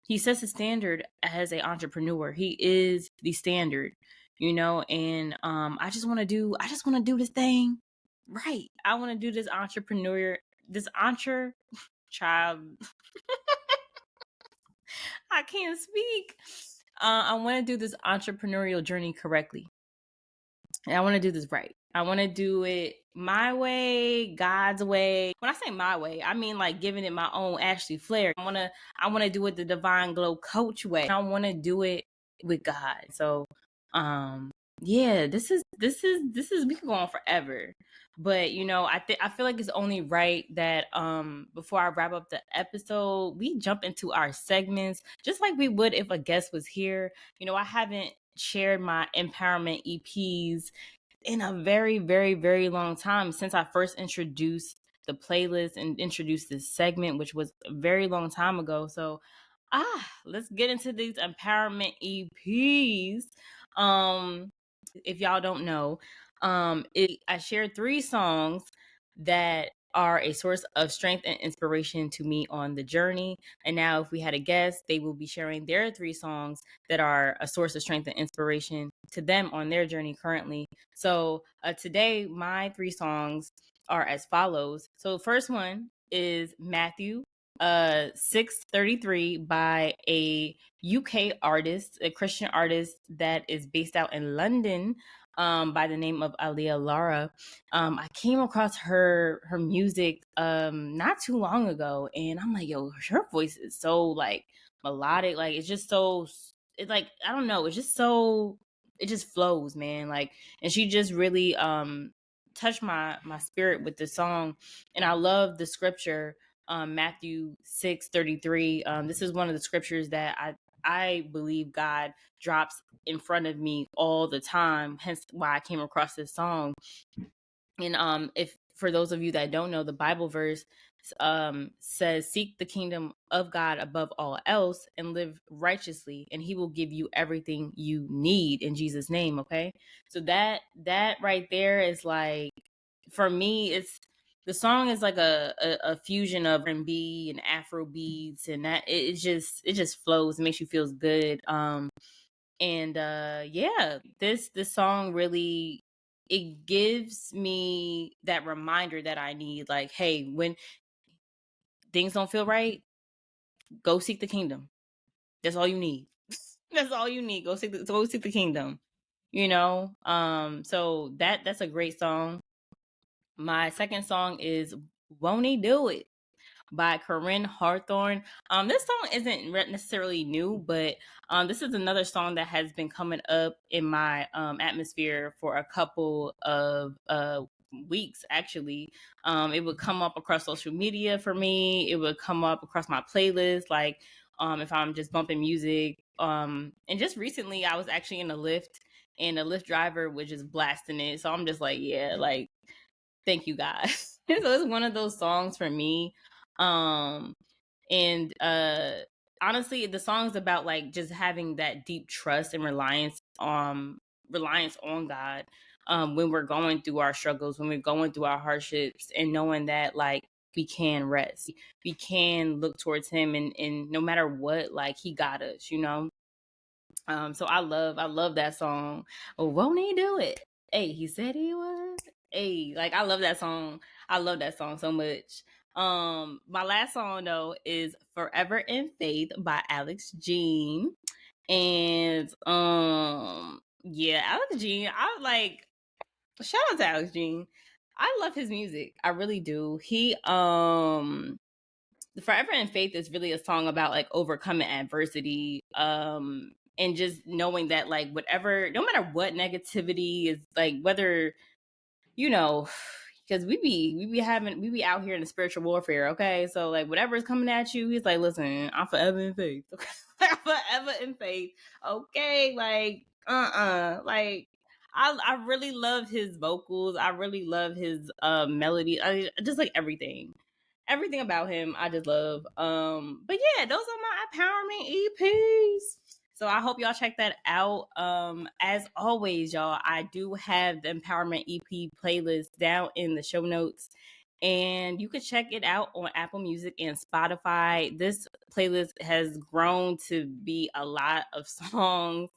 He sets the standard as an entrepreneur. He is the standard, and I just want to do this thing right. I want to do this child. I can't speak. I want to do this entrepreneurial journey correctly. And I want to do this right. I want to do it my way, God's way. When I say my way, I mean like giving it my own Ashley flair. I want to do it the Divine Glow Coach way. I want to do it with God. So, yeah, this is we can go on forever. But I feel like it's only right that before I wrap up the episode, we jump into our segments just like we would if a guest was here. I haven't shared my empowerment EPs in a very, very, very long time since I first introduced the playlist and introduced this segment, which was a very long time ago. So, let's get into these empowerment EPs. If y'all don't know, I shared 3 songs that are a source of strength and inspiration to me on the journey. And now, if we had a guest, they will be sharing their 3 songs that are a source of strength and inspiration to them on their journey currently. So today, my 3 songs are as follows. So the first one is Matthew 633 by a UK artist, a Christian artist that is based out in London, by the name of Aliyah Lara. I came across her music not too long ago, and I'm like, yo, her voice is so like melodic, like it's just so it's like I don't know, it's just so it just flows, man. Like, and she just really touched my spirit with the song, and I love the scripture. Matthew 6:33. This is one of the scriptures that I believe God drops in front of me all the time, hence why I came across this song. And if for those of you that don't know, the Bible verse says, seek the kingdom of God above all else and live righteously, and he will give you everything you need in Jesus' name. Okay, so that right there is like, for me, it's the song is like a fusion of R&B and Afro beats, and that it just flows, makes you feel good. And yeah, this song really, it gives me that reminder that I need, like, hey, when things don't feel right, go seek the kingdom. That's all you need. That's all you need. Go seek the kingdom. So that's a great song. My second song is Won't He Do It by Corinne Hawthorne. This song isn't necessarily new, but this is another song that has been coming up in my atmosphere for a couple of weeks, actually. It would come up across social media for me. It would come up across my playlist, like if I'm just bumping music. And just recently, I was actually in a Lyft, and the Lyft driver was just blasting it. So I'm just like, yeah, like, thank you, guys. So it's one of those songs for me. And honestly, the song's about like just having that deep trust and reliance on God, when we're going through our struggles, when we're going through our hardships, and knowing that like we can rest, we can look towards him, and no matter what, like he got us. So I love that song. Oh, won't he do it? Hey, he said he would. Hey, like I love that song. I love that song so much. My last song though is Forever in Faith by Alex Jean. And yeah, Alex Jean, I like, shout out to Alex Jean. I love his music. I really do. He Forever in Faith is really a song about like overcoming adversity, and just knowing that like whatever, no matter what negativity is, like whether you know because we be out here in the spiritual warfare, okay? So like whatever is coming at you, he's like, listen, I'm forever in faith. Okay? I'm forever in faith. Okay, like like I really love his vocals. I really love his melody. I just like everything about him I just love. But yeah, those are my empowerment EPs. So I hope y'all check that out. As always, y'all, I do have the empowerment EP playlist down in the show notes, and you can check it out on Apple Music and Spotify. This playlist has grown to be a lot of songs.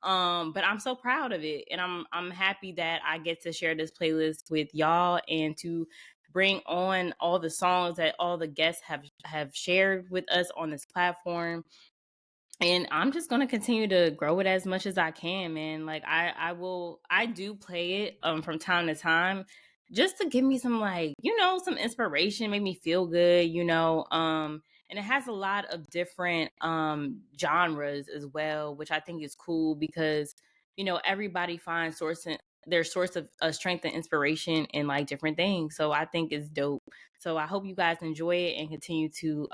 But I'm so proud of it, and I'm happy that I get to share this playlist with y'all and to bring on all the songs that all the guests have shared with us on this platform. And I'm just gonna continue to grow it as much as I can, man. Like I do play it from time to time just to give me some, like, some inspiration, make me feel good, and it has a lot of different genres as well, which I think is cool because everybody finds their source of strength and inspiration in like different things. So I think it's dope. So I hope you guys enjoy it and continue to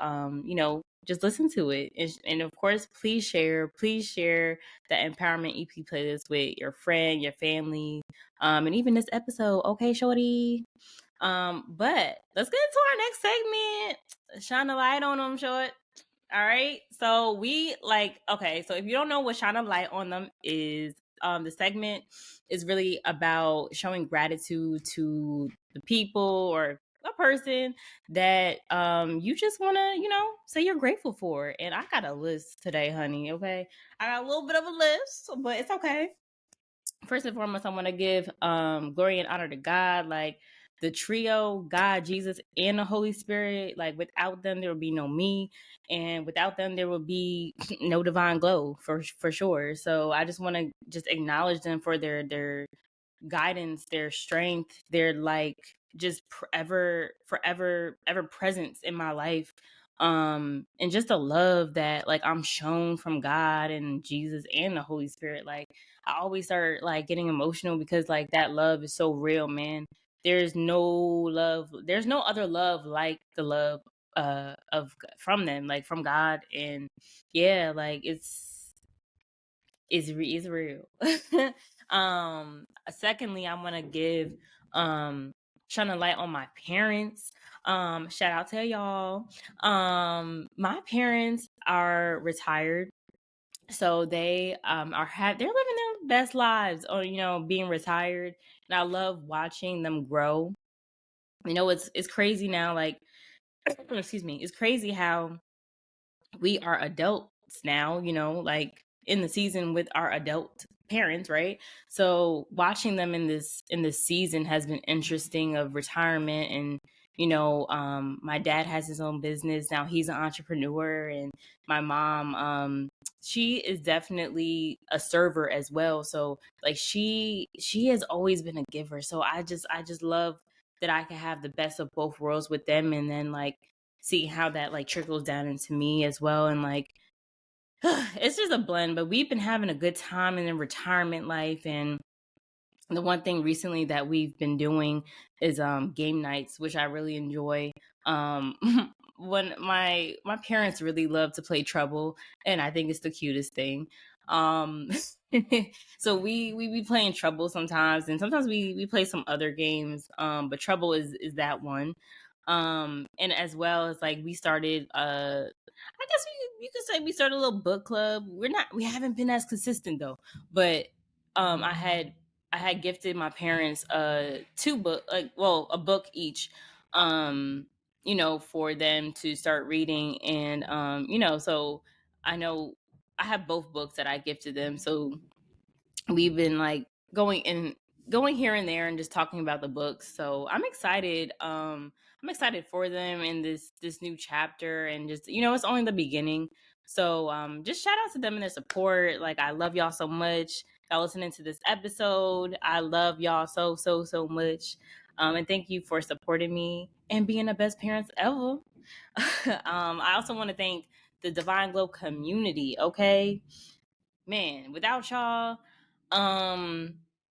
just listen to it. And of course, please share the empowerment EP playlist with your friend, your family, and even this episode. Okay, shorty. But let's get into our next segment. Shine a light on them, short. All right. So so if you don't know what shine a light on them is, the segment is really about showing gratitude to the people or a person that you just want to say you're grateful for. And I got a list today, honey. Okay, I got a little bit of a list, but it's okay. First and foremost, I want to give glory and honor to God, like the trio, God, Jesus, and the Holy Spirit. Like without them, there would be no me, and without them, there would be no divine glow for sure. So I just want to just acknowledge them for their guidance, their strength, their like just ever presence in my life. And just the love that like I'm shown from God and Jesus and the Holy Spirit. Like I always start like getting emotional because like that love is so real, man. There's no other love like the love of from them, like from God. And yeah, like it's real. Secondly, I want to give shine a light on my parents. Shout out to y'all. My parents are retired, so they they're living their best lives, or being retired, and I love watching them grow. It's crazy now, like excuse me, it's crazy how we are adults now, like in the season with our adult parents, right? So watching them in this season has been interesting, of retirement. And my dad has his own business now, he's an entrepreneur. And my mom, she is definitely a server as well. So like she has always been a giver. So I just love that I can have the best of both worlds with them, and then like see how that like trickles down into me as well. And like it's just a blend, but we've been having a good time in the retirement life. And the one thing recently that we've been doing is game nights, which I really enjoy. um when my parents really love to play Trouble, and I think it's the cutest thing. um so we be playing Trouble sometimes, and sometimes we play some other games, but Trouble is that one. And as well as like we started, I guess you could say we started a little book club. We haven't been as consistent though, but I had gifted my parents two book, like, well, a book each, for them to start reading. And so I know I have both books that I gifted them. So we've been like going here and there and just talking about the books. So I'm excited. I'm excited for them in this new chapter, and just it's only the beginning. So just shout out to them and their support. Like I love y'all so much. Y'all listening to this episode. I love y'all so much. And thank you for supporting me and being the best parents ever. I also want to thank the Divine Glow community. Okay, man, without y'all, um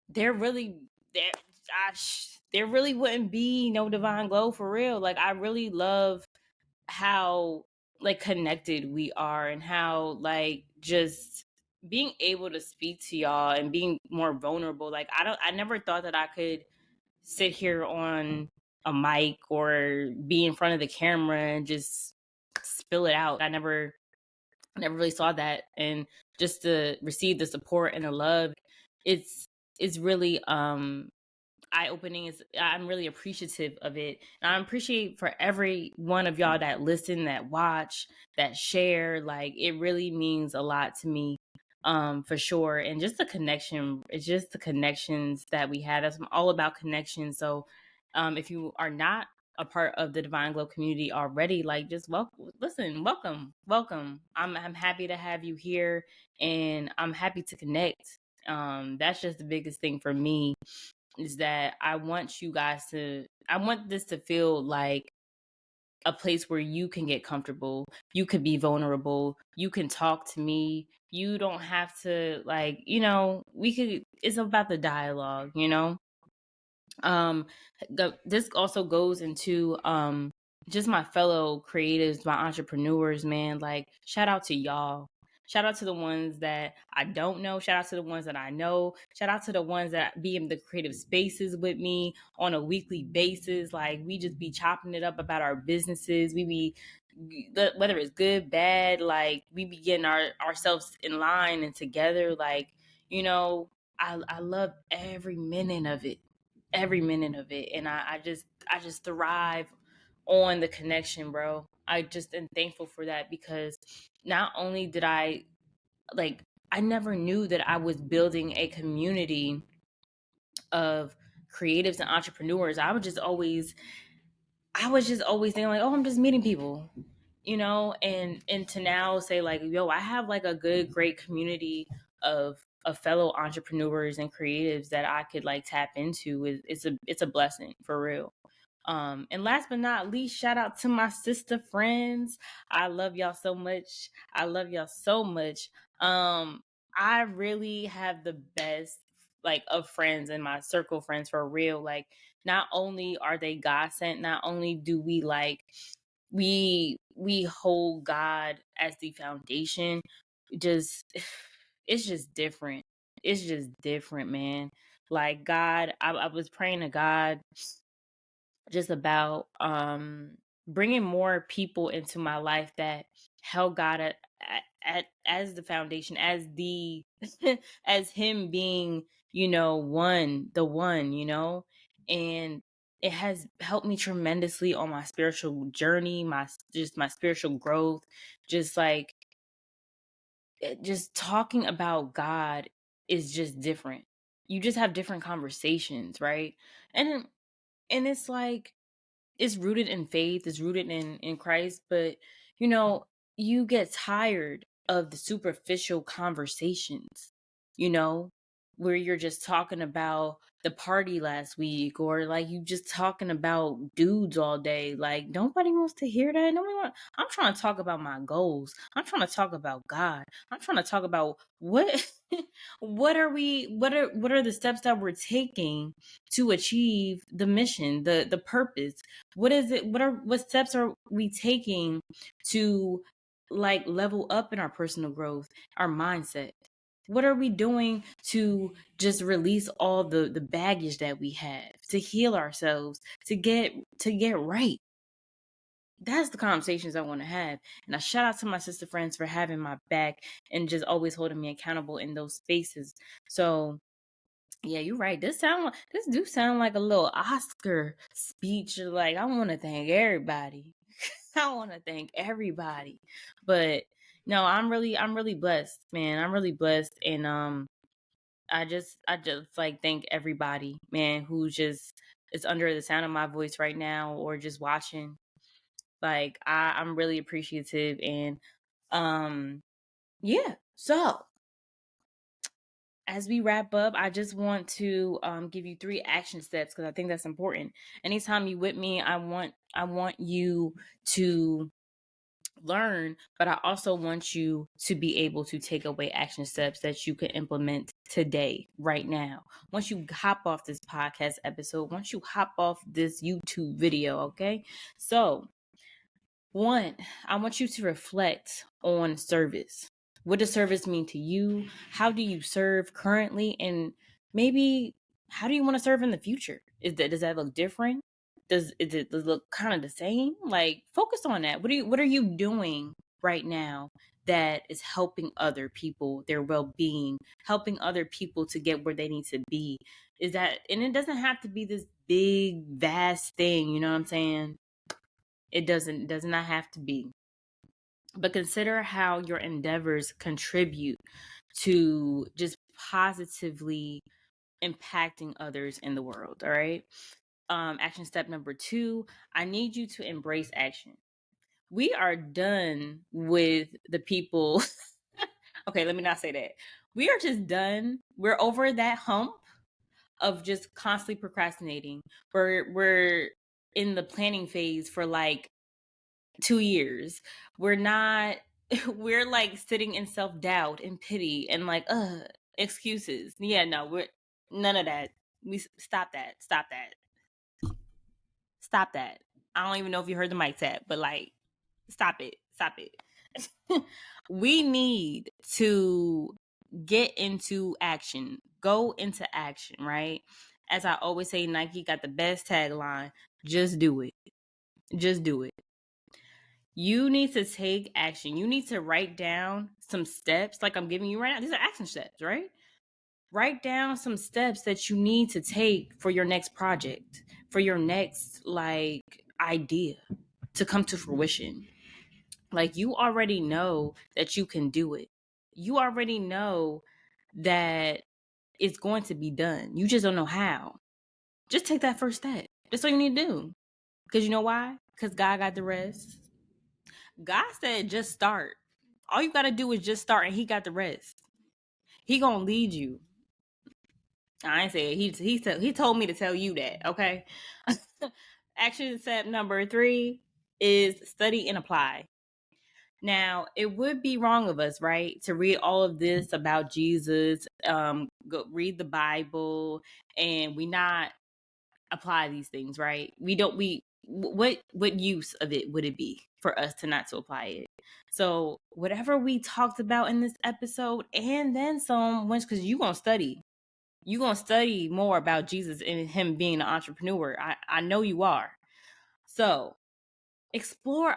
they're really there. gosh, there really wouldn't be no divine glow for real. Like, I really love how like connected we are, and how like just being able to speak to y'all and being more vulnerable. Like, I never thought that I could sit here on a mic or be in front of the camera and just spill it out. I never really saw that. And just to receive the support and the love, it's really eye opening. Is I'm really appreciative of it. And I appreciate for every one of y'all that listen, that watch, that share. Like, it really means a lot to me, for sure. And just the connection, it's just the connections that we have. That's all about connections. So if you are not a part of the Divine Glow community already, like, just welcome. I'm happy to have you here, and I'm happy to connect. That's just the biggest thing for me, is that I want this to feel like a place where you can get comfortable, you can be vulnerable, you can talk to me. You don't have to, like, it's about the dialogue, um this also goes into just my fellow creatives, my entrepreneurs, man. Like, shout out to y'all. Shout out to the ones that I don't know. Shout out to the ones that I know. Shout out to the ones that be in the creative spaces with me on a weekly basis. Like, we just be chopping it up about our businesses. We be, whether it's good, bad, like, we be getting ourselves in line and together. Like, I love every minute of it, and I just thrive on the connection, bro. I just am thankful for that, because not only did I never knew that I was building a community of creatives and entrepreneurs. I was just always thinking, like, oh, I'm just meeting people, and to now say, like, yo, I have like a great community of fellow entrepreneurs and creatives that I could like tap into. It's a blessing for real. And last but not least, shout out to my sister friends. I love y'all so much. I love y'all so much. Um, I really have the best, like, of friends in my circle, friends for real. Like, not only are they God sent, not only do we like we hold God as the foundation. Just it's just different. It's just different, man. Like, God, I was praying to God just about bringing more people into my life that held God as the foundation, as the as him being, the one, and it has helped me tremendously on my spiritual journey, my spiritual growth. Just like, just talking about God is just different. You just have different conversations, right? And it's like, it's rooted in faith, it's rooted in Christ, but you know, you get tired of the superficial conversations, you know, where you're just talking about the party last week, or like you just talking about dudes all day. Like, nobody wants to hear that. I'm trying to talk about my goals. I'm trying to talk about God. I'm trying to talk about what what are the steps that we're taking to achieve the mission, the purpose. What is it? What steps are we taking to like level up in our personal growth, our mindset? What are we doing to just release all the baggage that we have, to heal ourselves, to get right? That's the conversations I want to have. And I shout out to my sister friends for having my back and just always holding me accountable in those spaces. So yeah, you're right. This do sound like a little Oscar speech. Like, I want to thank everybody. I want to thank everybody. But no, I'm really blessed, man. I'm really blessed, and I just like thank everybody, man, who just is under the sound of my voice right now, or just watching. Like, I'm really appreciative, and um yeah. So as we wrap up, I just want to give you 3 action steps, because I think that's important. Anytime you with me, I want you to learn, but I also want you to be able to take away action steps that you can implement today, right now. Once you hop off this podcast episode, once you hop off this YouTube video, okay? So, one, I want you to reflect on service. What does service mean to you? How do you serve currently? And maybe how do you want to serve in the future? Does that look different? Does it look kind of the same? Like, focus on that. What are you doing right now that is helping other people, their well-being, helping other people to get where they need to be? Is that, and it doesn't have to be this big, vast thing, you know what I'm saying? It does not have to be. But consider how your endeavors contribute to just positively impacting others in the world. All right. Action step number 2, I need you to embrace action. We are done with the people. Okay, let me not say that. We are just done. We're over that hump of just constantly procrastinating. We're in the planning phase for like 2 years. We're not, we're like sitting in self-doubt and pity and like, excuses. Yeah, no, we're none of that. We stop that. Stop that. Stop that. I don't even know if you heard the mic tap, but like, stop it. Stop it. We need to get into action. Go into action, right? As I always say, Nike got the best tagline. Just do it. Just do it. You need to take action. You need to write down some steps like I'm giving you right now. These are action steps, right? Write down some steps that you need to take for your next project, for your next like idea to come to fruition. Like, you already know that you can do it. You already know that it's going to be done. You just don't know how. Just take that first step. That's all you need to do. Because you know why? Because God got the rest. God said just start. All you got to do is just start, and he got the rest. He going to lead you. I ain't say it. He told me to tell you that, okay? Action step number 3 is study and apply. Now, it would be wrong of us, right, to read all of this about Jesus, go read the Bible, and we not apply these things, right? What use of it would it be for us to not to apply it? So whatever we talked about in this episode, and then some, because you're gonna study more about Jesus and him being an entrepreneur. I know you are. So explore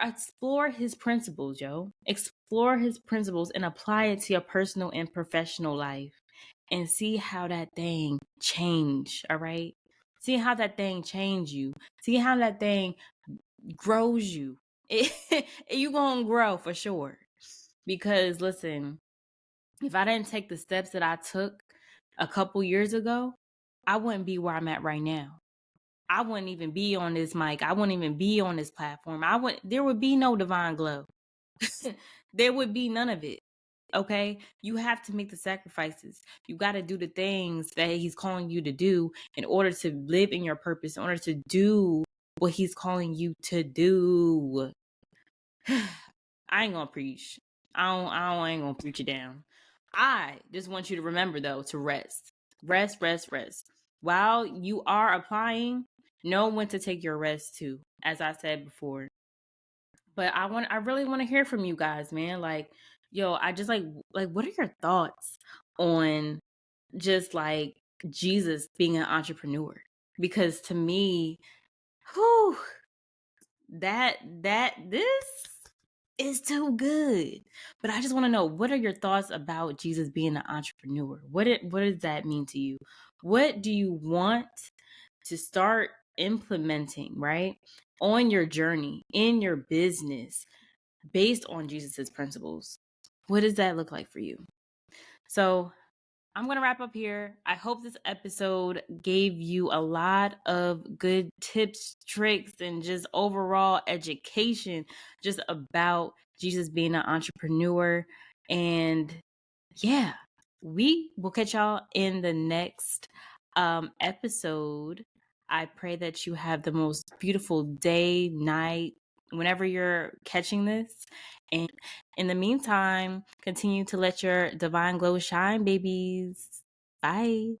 his principles, yo. Explore his principles and apply it to your personal and professional life, and see how that thing change. All right, see how that thing change you. See how that thing grows you. You gonna grow for sure. Because listen, if I didn't take the steps that I took a couple years ago, I wouldn't be where I'm at right now. I wouldn't even be on this mic. I wouldn't even be on this platform. There would be no Divine Glow. There would be none of it. Okay? You have to make the sacrifices. You got to do the things that he's calling you to do in order to live in your purpose, in order to do what he's calling you to do. I ain't gonna preach. I ain't gonna preach it down. I just want you to remember though to rest. Rest, rest, rest. While you are applying, know when to take your rest too, as I said before. But I really want to hear from you guys, man. Like, yo, I just like what are your thoughts on just like Jesus being an entrepreneur? Because to me, whew, this is too good. But I just want to know, what are your thoughts about Jesus being an entrepreneur? What does that mean to you? What do you want to start implementing, right, on your journey, in your business, based on Jesus's principles? What does that look like for you? So I'm going to wrap up here. I hope this episode gave you a lot of good tips, tricks, and just overall education just about Jesus being an entrepreneur. And yeah, we will catch y'all in the next episode. I pray that you have the most beautiful day, night, whenever you're catching this. And in the meantime, continue to let your divine glow shine, babies. Bye.